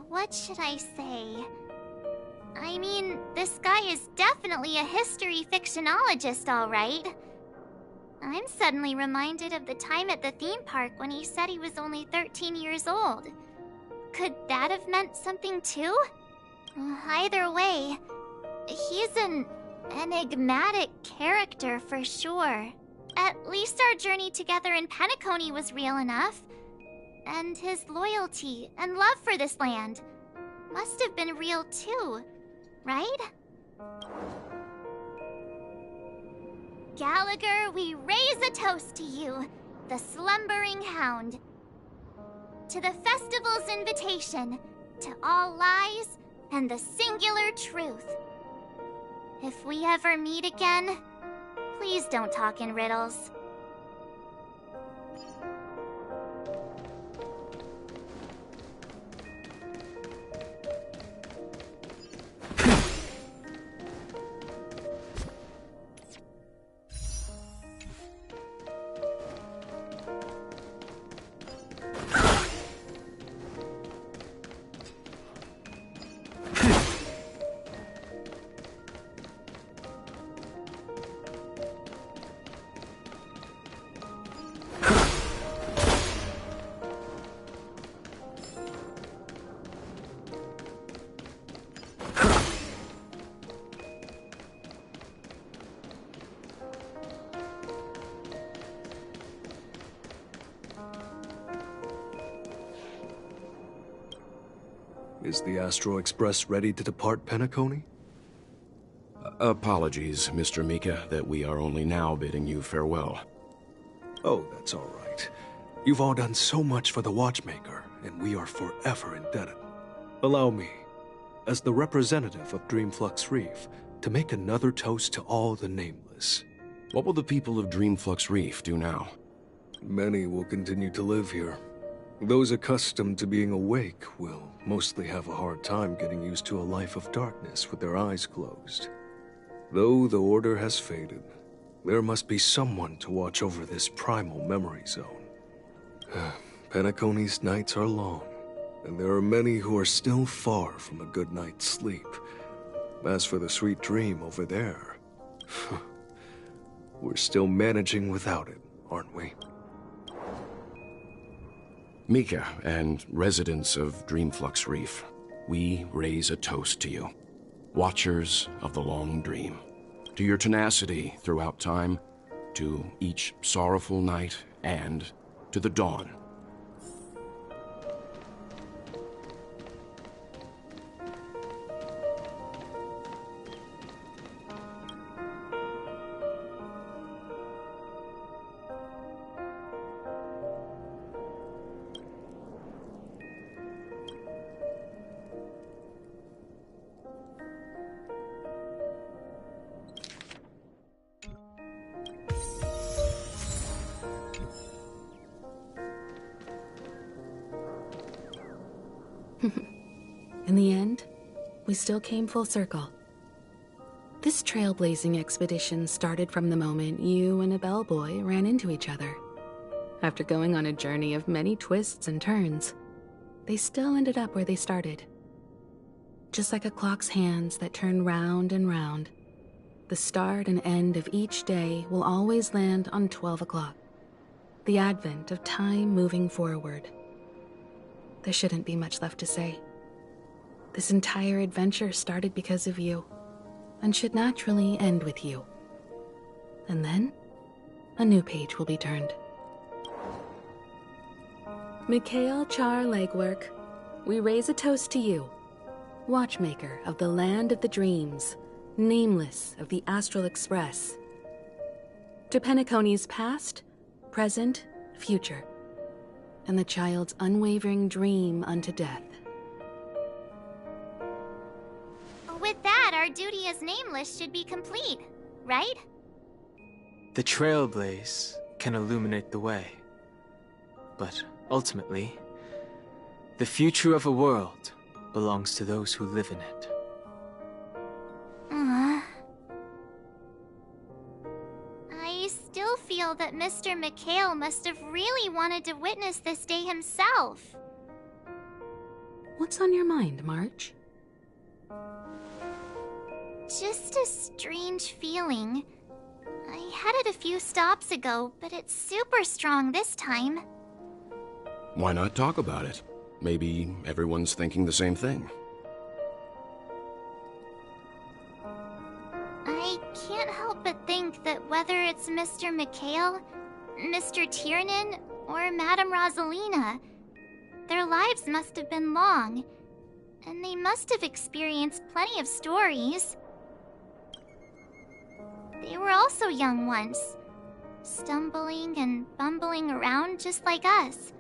What should I say? I mean, this guy is definitely a history fictionologist, all right. I'm suddenly reminded of the time at the theme park when he said he was only 13 years old. Could that have meant something too? Either way, he's an enigmatic character for sure. At least our journey together in Penacony was real enough. And his loyalty and love for this land must have been real too, right? Gallagher, we raise a toast to you, the slumbering hound. To the festival's invitation, to all lies and the singular truth. If we ever meet again, please don't talk in riddles. Is the Astral Express ready to depart Penacony? Apologies, Mr. Mika, that we are only now bidding you farewell. Oh, that's all right. You've all done so much for the Watchmaker, and we are forever indebted. Allow me, as the representative of Dreamflux Reef, to make another toast to all the nameless. What will the people of Dreamflux Reef do now? Many will continue to live here. Those accustomed to being awake will mostly have a hard time getting used to a life of darkness with their eyes closed. Though the order has faded, there must be someone to watch over this primal memory zone. Penacony's nights are long, and there are many who are still far from a good night's sleep. As for the sweet dream over there, we're still managing without it, aren't we? Mika and residents of Dreamflux Reef, we raise a toast to you. Watchers of the Long Dream. To your tenacity throughout time, to each sorrowful night, and to the dawn. In the end, we still came full circle. This trailblazing expedition started from the moment you and a bellboy ran into each other. After going on a journey of many twists and turns, they still ended up where they started. Just like a clock's hands that turn round and round, the start and end of each day will always land on 12 o'clock. The advent of time moving forward. There shouldn't be much left to say. This entire adventure started because of you, and should naturally end with you. And then, a new page will be turned. Mikhail Char Legwork, we raise a toast to you, Watchmaker of the Land of the Dreams, Nameless of the Astral Express. To Penacony's past, present, future, and the child's unwavering dream unto death. With that, our duty as Nameless should be complete, right? The Trailblaze can illuminate the way. But ultimately, the future of a world belongs to those who live in it. I still feel that Mr. Mikhail must have really wanted to witness this day himself. What's on your mind, March? Just a strange feeling. I had it a few stops ago, but it's super strong this time. Why not talk about it? Maybe everyone's thinking the same thing. I can't help but think that whether it's Mr. Mikhail, Mr. Tiernan, or Madame Rosalina, their lives must have been long, and they must have experienced plenty of stories. They were also young once, stumbling and bumbling around just like us,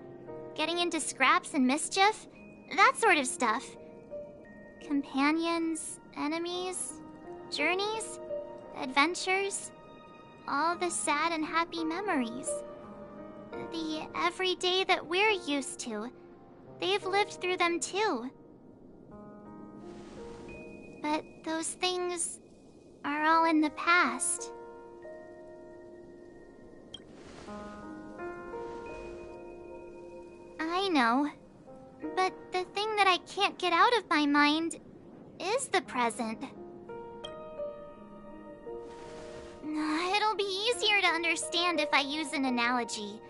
getting into scraps and mischief, that sort of stuff. Companions, enemies, journeys, adventures, all the sad and happy memories. The everyday that we're used to, they've lived through them too. But those things are all in the past. I know, but the thing that I can't get out of my mind is the present. It'll be easier to understand if I use an analogy.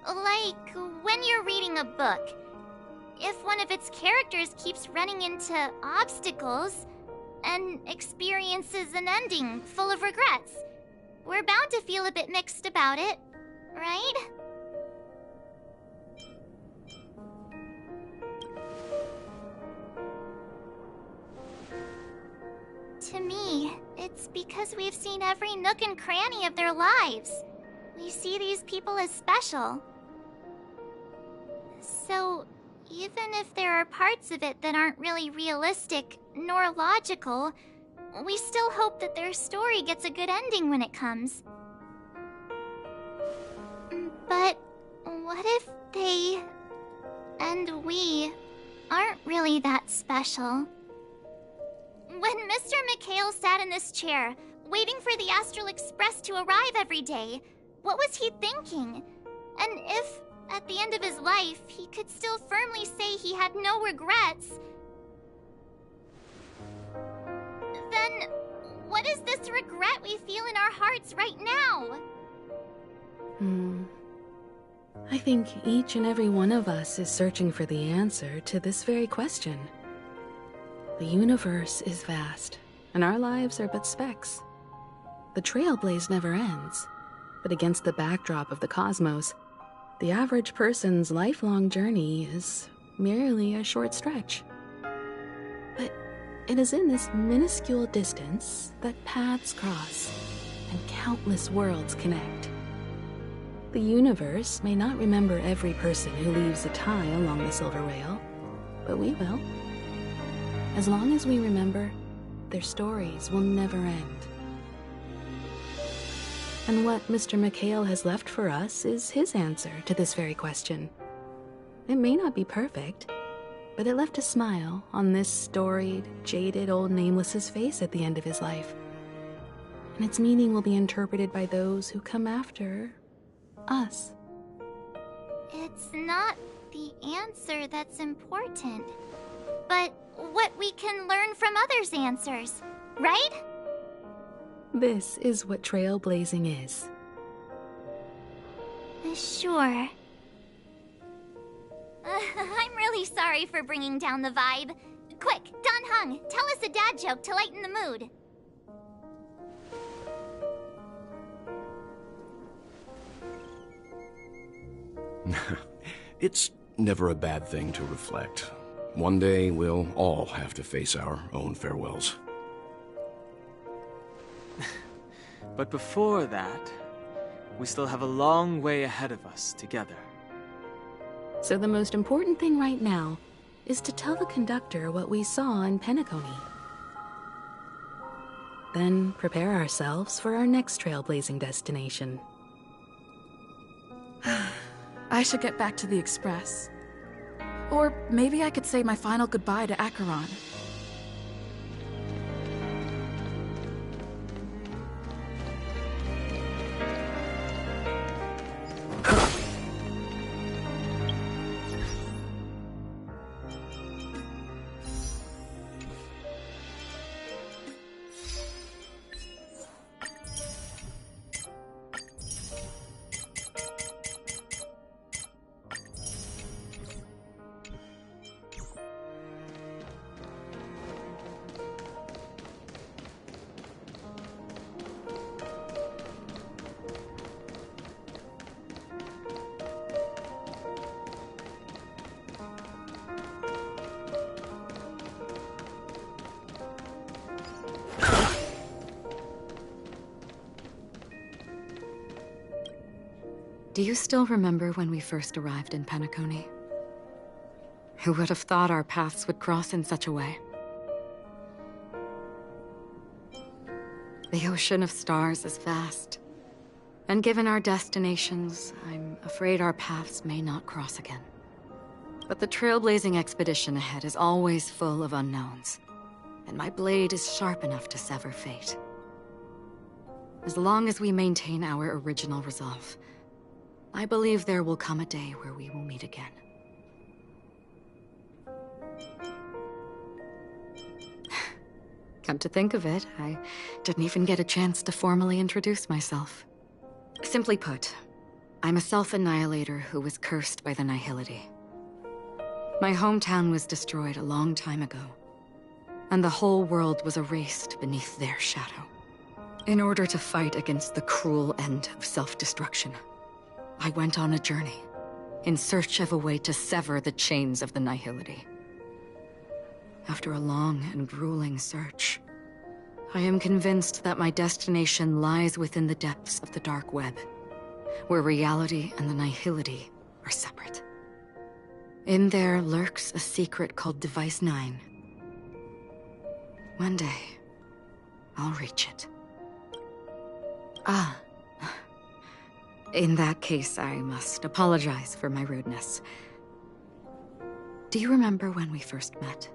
Like when you're reading a book. If one of its characters keeps running into obstacles and experiences an ending full of regrets, we're bound to feel a bit mixed about it, right? To me, it's because we've seen every nook and cranny of their lives. We see these people as special. So, even if there are parts of it that aren't really realistic nor logical, we still hope that their story gets a good ending when it comes. But what if they and we aren't really that special? When Mr. McHale sat in this chair, waiting for the Astral Express to arrive every day, what was he thinking? And if, at the end of his life, he could still firmly say he had no regrets, then what is this regret we feel in our hearts right now? I think each and every one of us is searching for the answer to this very question. The universe is vast, and our lives are but specks. The trailblaze never ends, but against the backdrop of the cosmos, the average person's lifelong journey is merely a short stretch. But it is in this minuscule distance that paths cross and countless worlds connect. The universe may not remember every person who leaves a tie along the Silver Rail, but we will. As long as we remember, their stories will never end. And what Mr. McHale has left for us is his answer to this very question. It may not be perfect, but it left a smile on this storied, jaded old Nameless's face at the end of his life. And its meaning will be interpreted by those who come after us. It's not the answer that's important, but what we can learn from others' answers, right? This is what trailblazing is. Sure. I'm really sorry for bringing down the vibe. Quick, Don Hung, tell us a dad joke to lighten the mood. It's never a bad thing to reflect. One day, we'll all have to face our own farewells. But before that, we still have a long way ahead of us together. So the most important thing right now is to tell the conductor what we saw in Penacony. Then prepare ourselves for our next trailblazing destination. I should get back to the Express. Or maybe I could say my final goodbye to Acheron. Do you still remember when we first arrived in Penacony? Who would have thought our paths would cross in such a way? The ocean of stars is vast, and given our destinations, I'm afraid our paths may not cross again. But the trailblazing expedition ahead is always full of unknowns, and my blade is sharp enough to sever fate. As long as we maintain our original resolve, I believe there will come a day where we will meet again. Come to think of it, I didn't even get a chance to formally introduce myself. Simply put, I'm a self-annihilator who was cursed by the Nihility. My hometown was destroyed a long time ago, and the whole world was erased beneath their shadow. In order to fight against the cruel end of self-destruction, I went on a journey, in search of a way to sever the chains of the Nihility. After a long and grueling search, I am convinced that my destination lies within the depths of the dark web, where reality and the nihility are separate. In there lurks a secret called Device 9. One day, I'll reach it. Ah. In that case, I must apologize for my rudeness. Do you remember when we first met?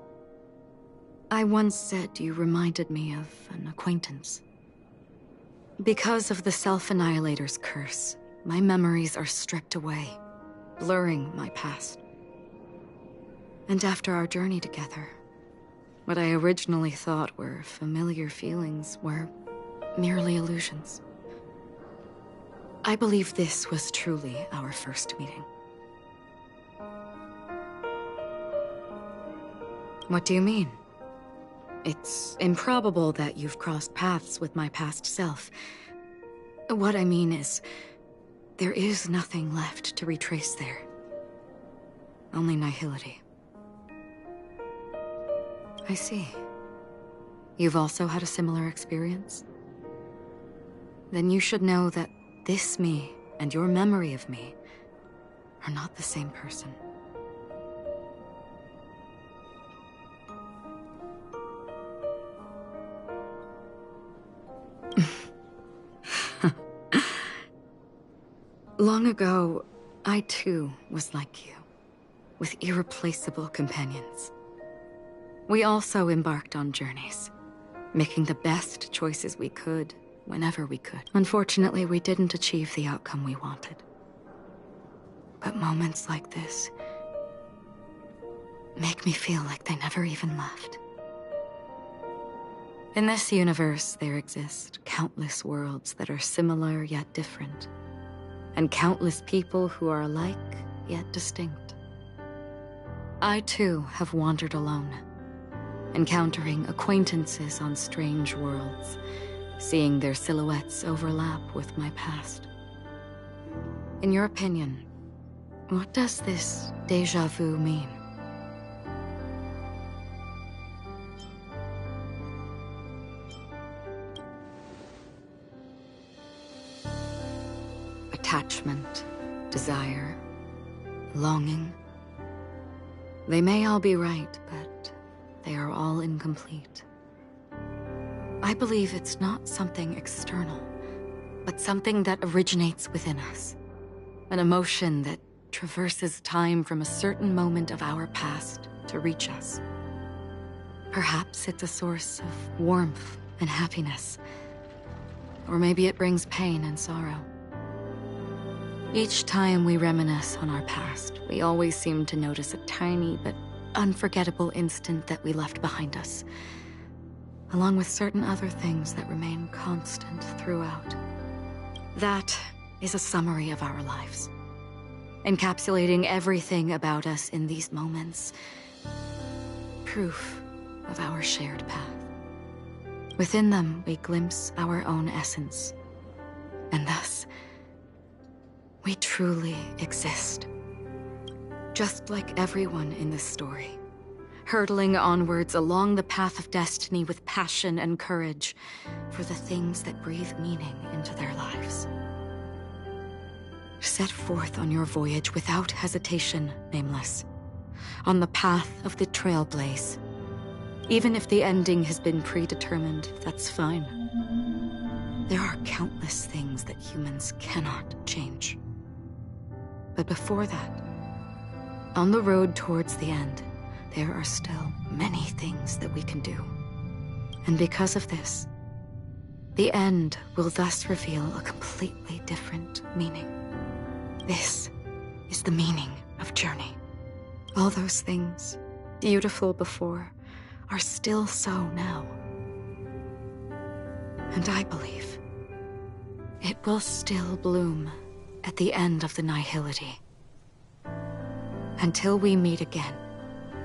I once said you reminded me of an acquaintance. Because of the Self-Annihilator's curse, my memories are stripped away, blurring my past. And after our journey together, what I originally thought were familiar feelings were merely illusions. I believe this was truly our first meeting. What do you mean? It's improbable that you've crossed paths with my past self. What I mean is, there is nothing left to retrace there. Only nihility. I see. You've also had a similar experience? Then you should know that this me and your memory of me are not the same person. Long ago, I too was like you, with irreplaceable companions. We also embarked on journeys, making the best choices we could, whenever we could. Unfortunately, we didn't achieve the outcome we wanted. But moments like this make me feel like they never even left. In this universe, there exist countless worlds that are similar yet different, and countless people who are alike yet distinct. I too have wandered alone, encountering acquaintances on strange worlds, seeing their silhouettes overlap with my past. In your opinion, what does this déjà vu mean? Attachment, desire, longing. They may all be right, but they are all incomplete. I believe it's not something external, but something that originates within us. An emotion that traverses time from a certain moment of our past to reach us. Perhaps it's a source of warmth and happiness. Or maybe it brings pain and sorrow. Each time we reminisce on our past, we always seem to notice a tiny but unforgettable instant that we left behind us, along with certain other things that remain constant throughout. That is a summary of our lives, encapsulating everything about us in these moments. Proof of our shared path. Within them, we glimpse our own essence, and thus, we truly exist. Just like everyone in this story, hurtling onwards along the path of destiny with passion and courage for the things that breathe meaning into their lives. Set forth on your voyage without hesitation, Nameless, on the path of the Trailblaze. Even if the ending has been predetermined, that's fine. There are countless things that humans cannot change. But before that, on the road towards the end, there are still many things that we can do. And because of this, the end will thus reveal a completely different meaning. This is the meaning of Journey. All those things, beautiful before, are still so now. And I believe it will still bloom at the end of the nihility. Until we meet again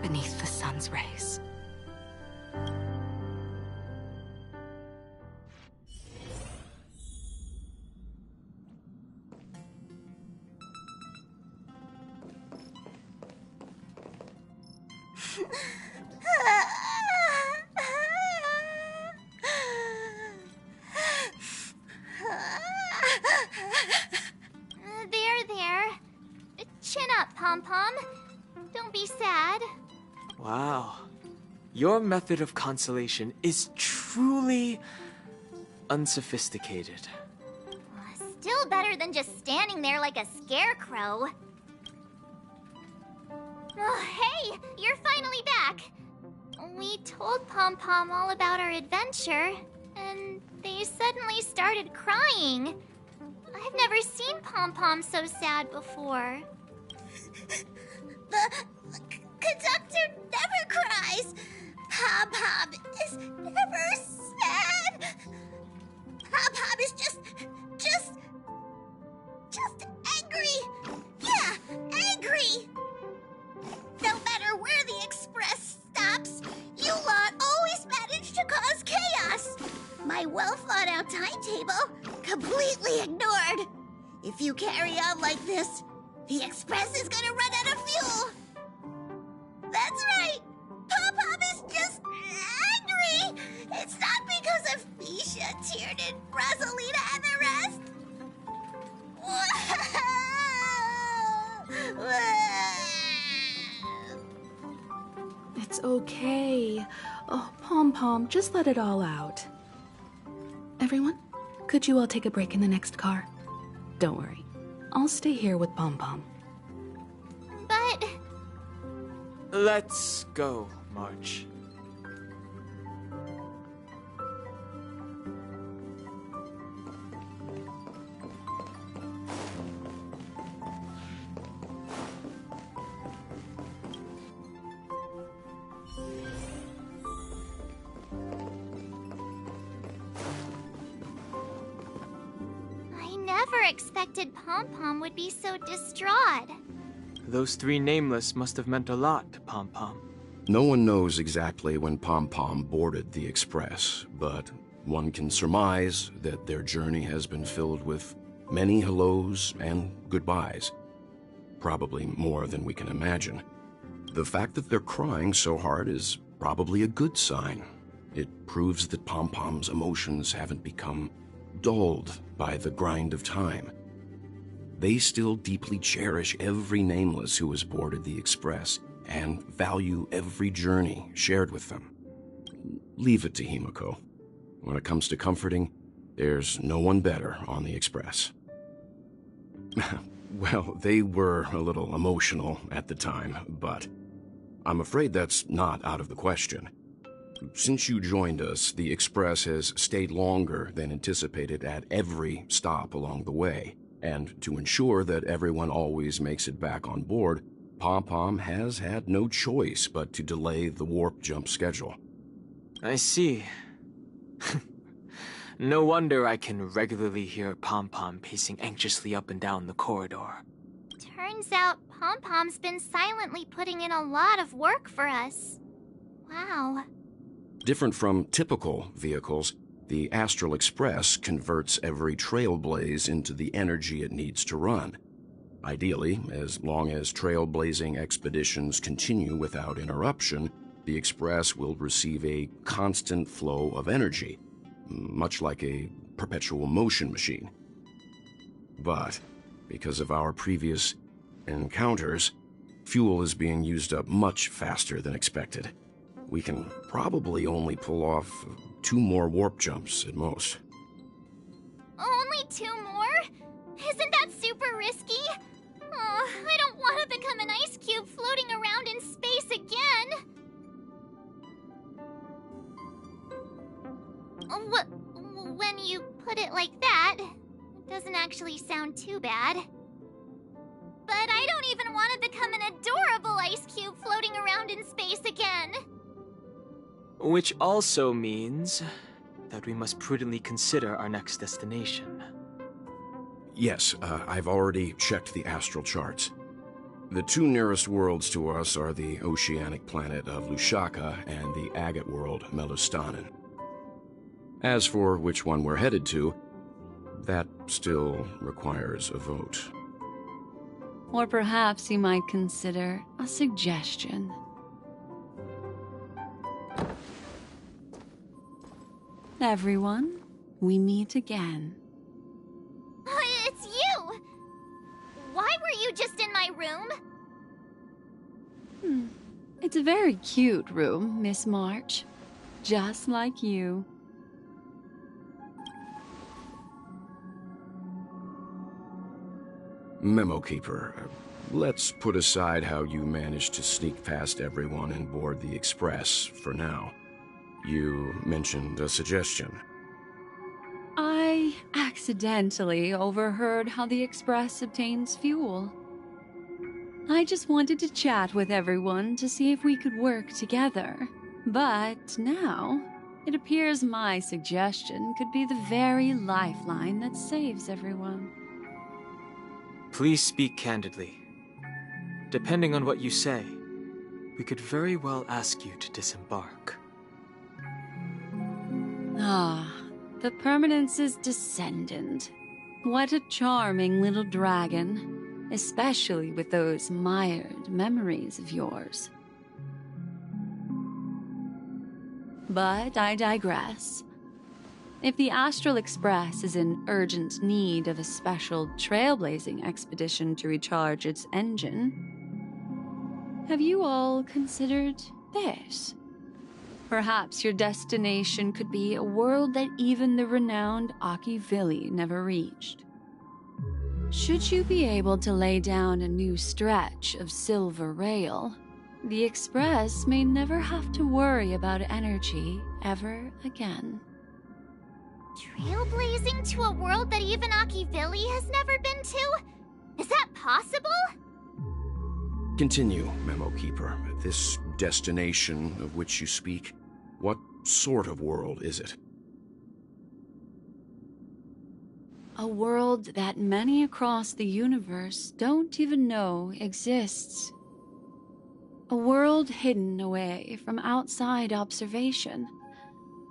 beneath the sun's rays. Pom-Pom. Don't be sad. Wow. Your method of consolation is truly unsophisticated. Still better than just standing there like a scarecrow. Oh, hey, you're finally back. We told Pom-Pom all about our adventure, and they suddenly started crying. I've never seen Pom-Pom so sad before. The conductor never cries. Pom-Pom is never sad. Pom-Pom is just angry. Yeah, angry. No matter where the express stops, you lot always manage to cause chaos. My well-thought-out timetable completely ignored. If you carry on like this, the express is gonna run out of fuel. That's right. Pom-Pom is just angry. It's not because of Misha, Tiernan, Rosalina, and the rest. It's okay. Oh, Pom-Pom, just let it all out. Everyone, could you all take a break in the next car? Don't worry. I'll stay here with Pom-Pom. But... Let's go, March. I never expected Pom-Pom would be so distraught. Those three nameless must have meant a lot to Pom-Pom. No one knows exactly when Pom-Pom boarded the Express, but one can surmise that their journey has been filled with many hellos and goodbyes. Probably more than we can imagine. The fact that they're crying so hard is probably a good sign. It proves that Pom-Pom's emotions haven't become dulled by the grind of time. They still deeply cherish every nameless who has boarded the Express and value every journey shared with them. Leave it to Himiko. When it comes to comforting, there's no one better on the Express. Well, they were a little emotional at the time, but I'm afraid that's not out of the question. Since you joined us, the Express has stayed longer than anticipated at every stop along the way. And to ensure that everyone always makes it back on board, Pom-Pom has had no choice but to delay the warp jump schedule. I see. No wonder I can regularly hear Pom-Pom pacing anxiously up and down the corridor. Turns out Pom-Pom's been silently putting in a lot of work for us. Wow. Different from typical vehicles, the Astral Express converts every trailblaze into the energy it needs to run. Ideally, as long as trailblazing expeditions continue without interruption, the Express will receive a constant flow of energy, much like a perpetual motion machine. But because of our previous encounters, fuel is being used up much faster than expected. We can probably only pull off 2 more warp jumps at most. Only 2 more? Isn't that super risky? Oh, I don't want to become an ice cube floating around in space again. When you put it like that, it doesn't actually sound too bad. But I don't even want to become an adorable ice cube floating around in space again. Which also means that we must prudently consider our next destination. Yes, I've already checked the astral charts. The 2 nearest worlds to us are the oceanic planet of Lushaka and the agate world Melustanen. As for which one we're headed to, that still requires a vote. Or perhaps you might consider a suggestion. Everyone, we meet again. It's you! Why were you just in my room? It's a very cute room, Miss March. Just like you. Memo Keeper, let's put aside how you managed to sneak past everyone and board the Express for now. You mentioned a suggestion. I accidentally overheard how the Express obtains fuel. I just wanted to chat with everyone to see if we could work together. But now, it appears my suggestion could be the very lifeline that saves everyone. Please speak candidly. Depending on what you say, we could very well ask you to disembark. Ah, the Permanence's descendant. What a charming little dragon, especially with those mired memories of yours. But I digress. If the Astral Express is in urgent need of a special trailblazing expedition to recharge its engine, have you all considered this? Perhaps your destination could be a world that even the renowned Akivili never reached. Should you be able to lay down a new stretch of silver rail, the Express may never have to worry about energy ever again. Trailblazing to a world that even Akivili has never been to? Is that possible? Continue, Memo Keeper. This destination of which you speak, what sort of world is it? A world that many across the universe don't even know exists. A world hidden away from outside observation.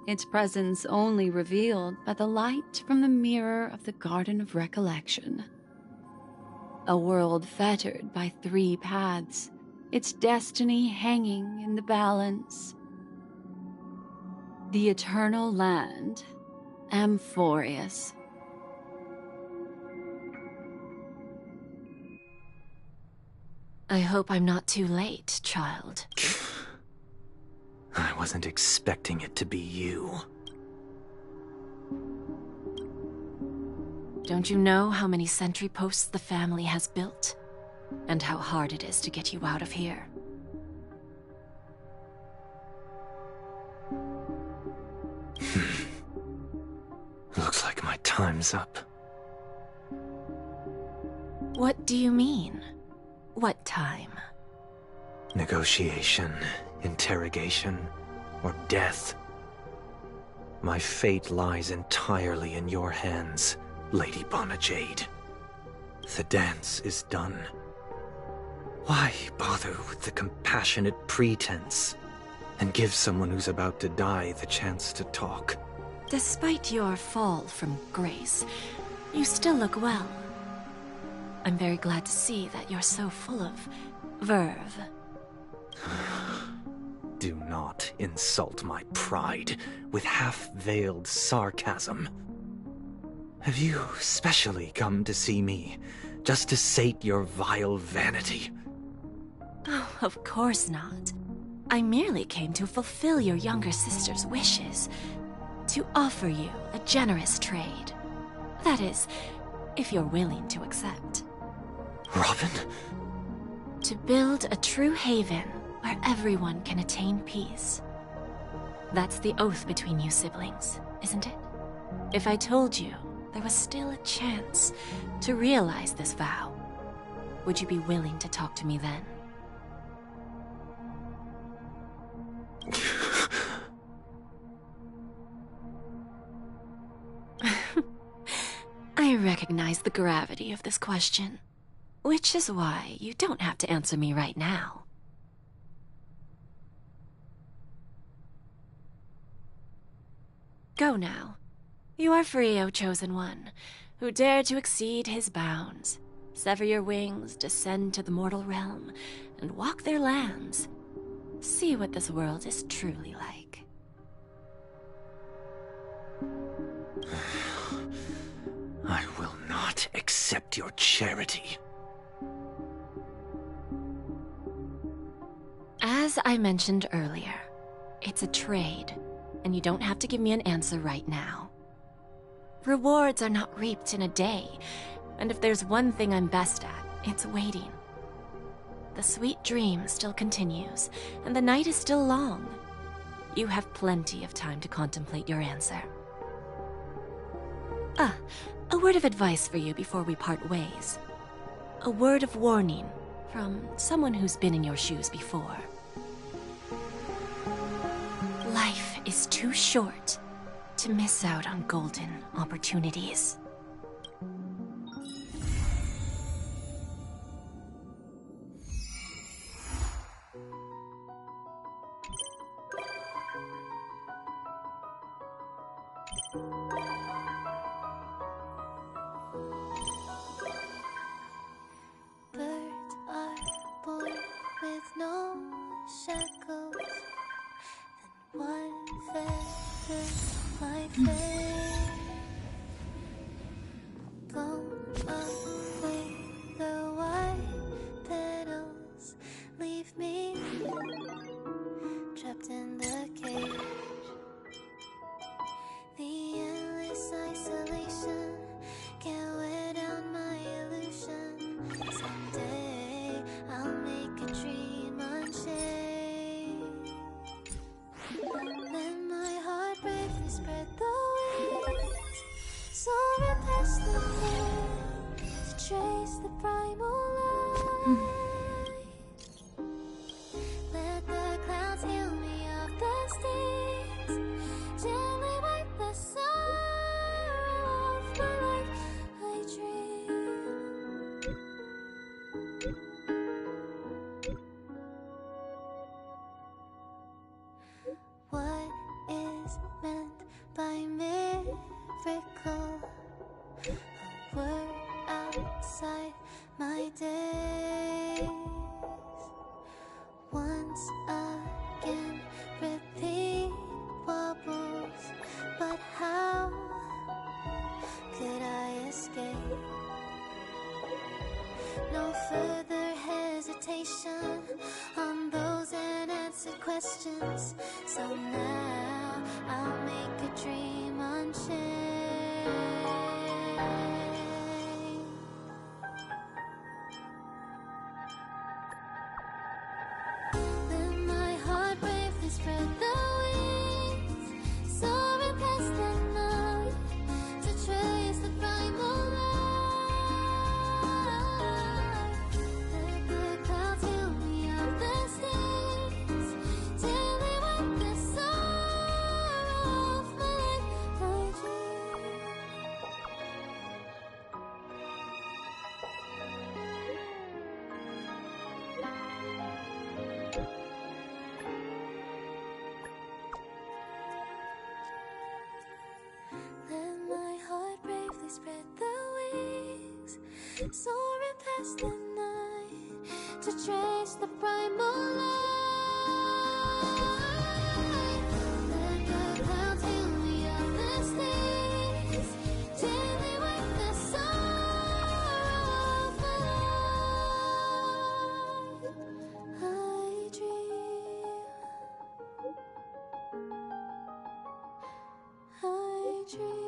Its presence only revealed by the light from the mirror of the Garden of Recollection. A world fettered by 3 paths, its destiny hanging in the balance. The Eternal Land, Amphorius. I hope I'm not too late, child. I wasn't expecting it to be you. Don't you know how many sentry posts the family has built? And how hard it is to get you out of here? Looks like my time's up. What do you mean? What time? Negotiation, interrogation, or death. My fate lies entirely in your hands, Lady Bonajade. The dance is done. Why bother with the compassionate pretense and give someone who's about to die the chance to talk? Despite your fall from grace, you still look well. I'm very glad to see that you're so full of verve. Do not insult my pride with half-veiled sarcasm. Have you specially come to see me just to sate your vile vanity? Oh, of course not. I merely came to fulfill your younger sister's wishes. To offer you a generous trade. That is, if you're willing to accept. Robin? To build a true haven where everyone can attain peace. That's the oath between you siblings, isn't it? If I told you there was still a chance to realize this vow, would you be willing to talk to me then? I recognize the gravity of this question, which is why you don't have to answer me right now. Go now. You are free, O Chosen One, who dare to exceed his bounds, sever your wings, descend to the mortal realm, and walk their lands. See what this world is truly like. I will not accept your charity. As I mentioned earlier, it's a trade, and you don't have to give me an answer right now. Rewards are not reaped in a day, and if there's one thing I'm best at, it's waiting. The sweet dream still continues, and the night is still long. You have plenty of time to contemplate your answer. Ah, a word of advice for you before we part ways. A word of warning from someone who's been in your shoes before. Life is too short to miss out on golden opportunities. Birds are born with no shackles, and one feather might fade. Blown away, the white petals leave me trapped in the cage. The endless isolation can't wear down my illusion. Someday I'll make a dream unchained. Then my heart bravely spread the wings, soaring past the night to trace the primal light. Let the clouds heal me of the stings, gently wipe the sorrow off my life. I dream. What is meant by miracle? A word outside my days. Once again, repeat wobbles, but how could I escape? No further hesitation on those unanswered questions. So now I'll make a dream unchained. Then my heart bravely spread the wings, soaring past the night to trace the primal light. Let the clouds heal me of the stings, till they wipe the sorrow off my life. Let my heart bravely spread the wings, soaring past the night to trace the primal light. Let the clouds heal me of the stings, till they wipe the sorrow off my life. I dream. I dream.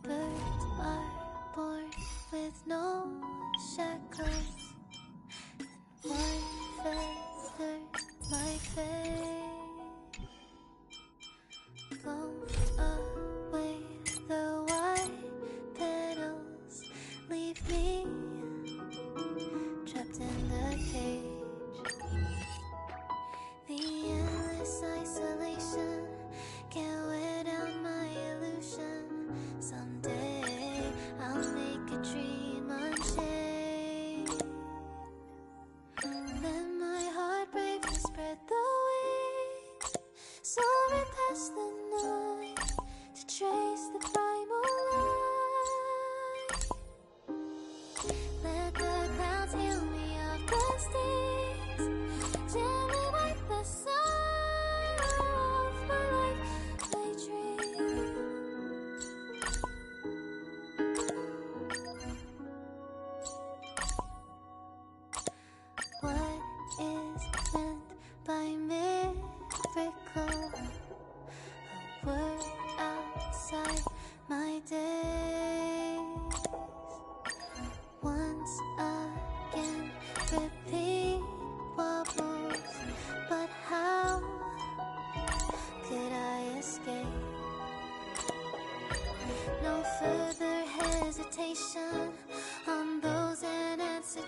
Birds are born with no shackles, and one feather might fade. Blown away, the white petals leave me trapped in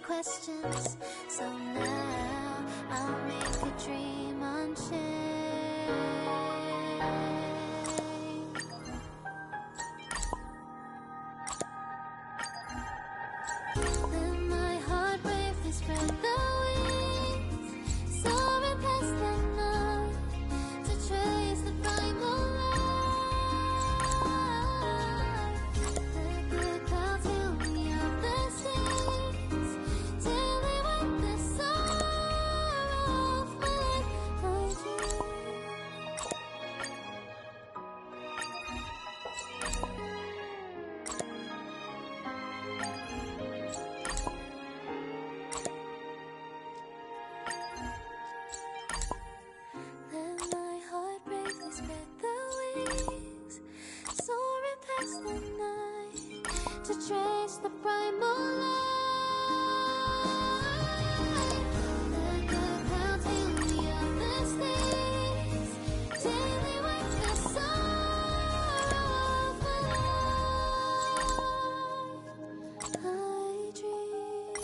questions. So now I'll make a dream unchained. Then my heart bravely spread the wings, soaring past the night to trace the primal light. The good clouds fill me of the stains till they wipe the sorrow off my life. Then my heart bravely spread the wings, soaring past the night to trace the primal light. The good clouds fill me of the stains till they wipe the sorrow off my life. I dream.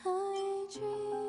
I dream.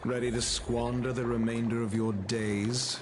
Ready to squander the remainder of your days?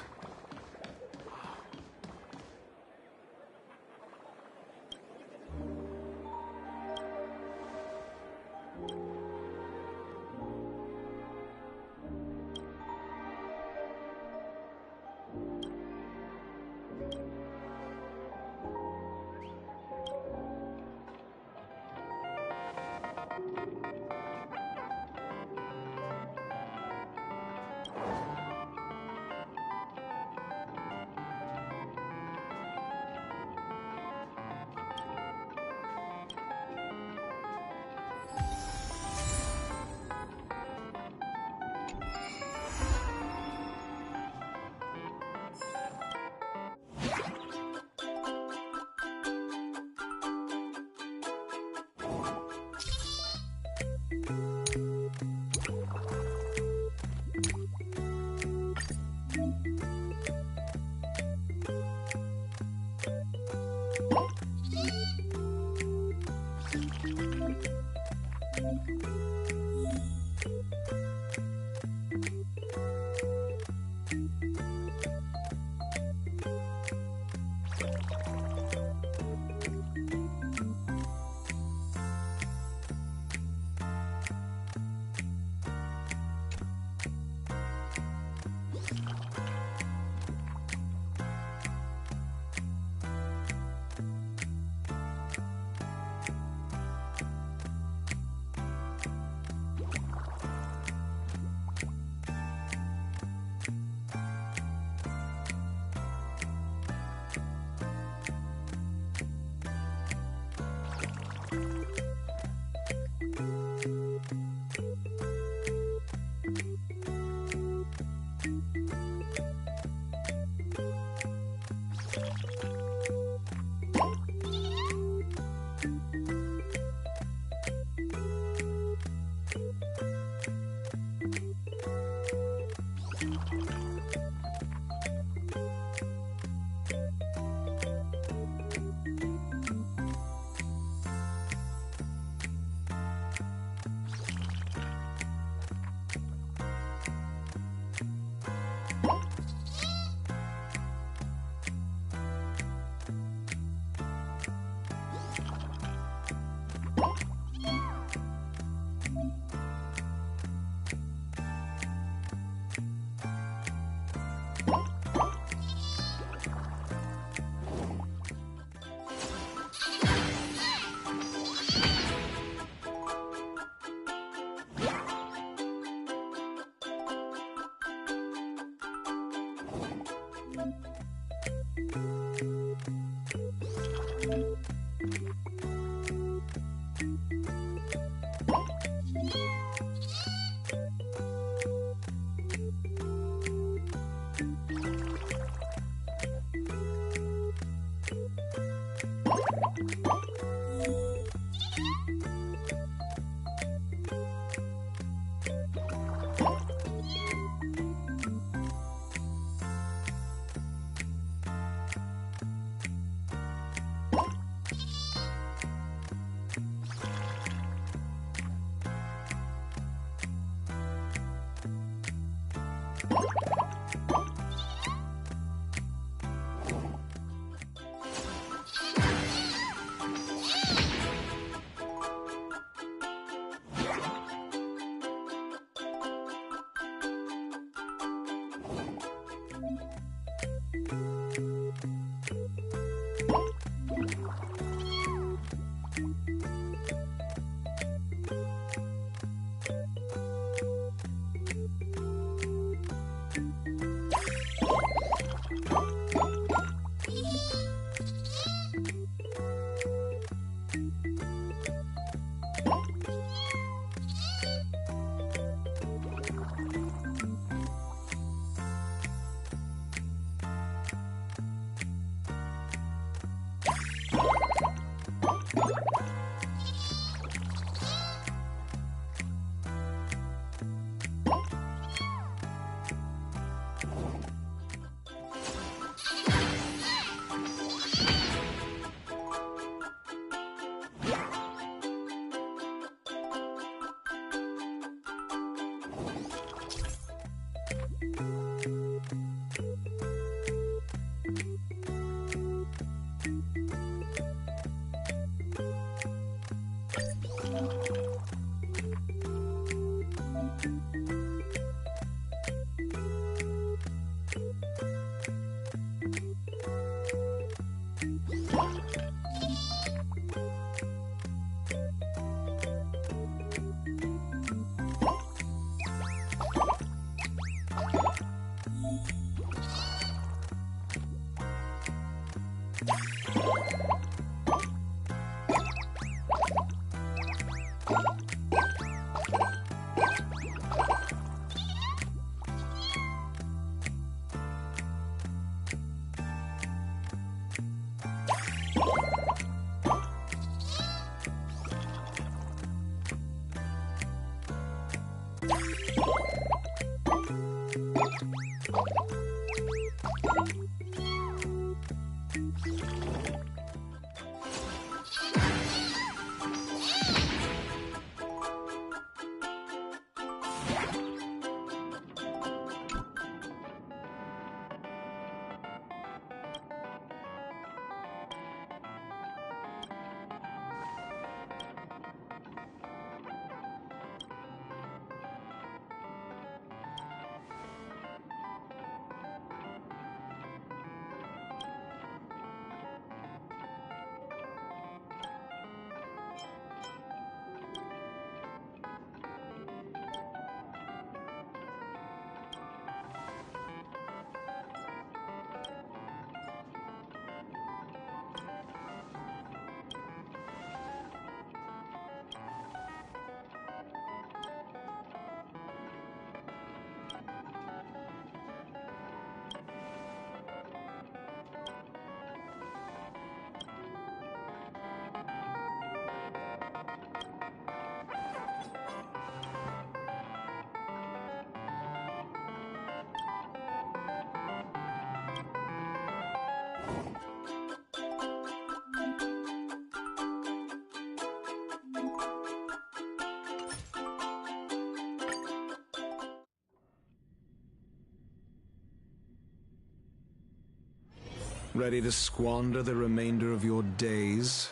Ready to squander the remainder of your days?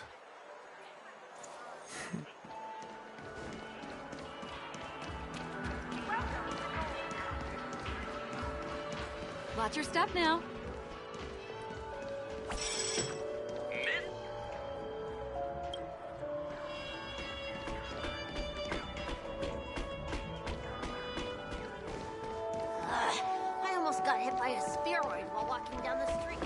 Watch your step now. I almost got hit by a spheroid while walking down the street.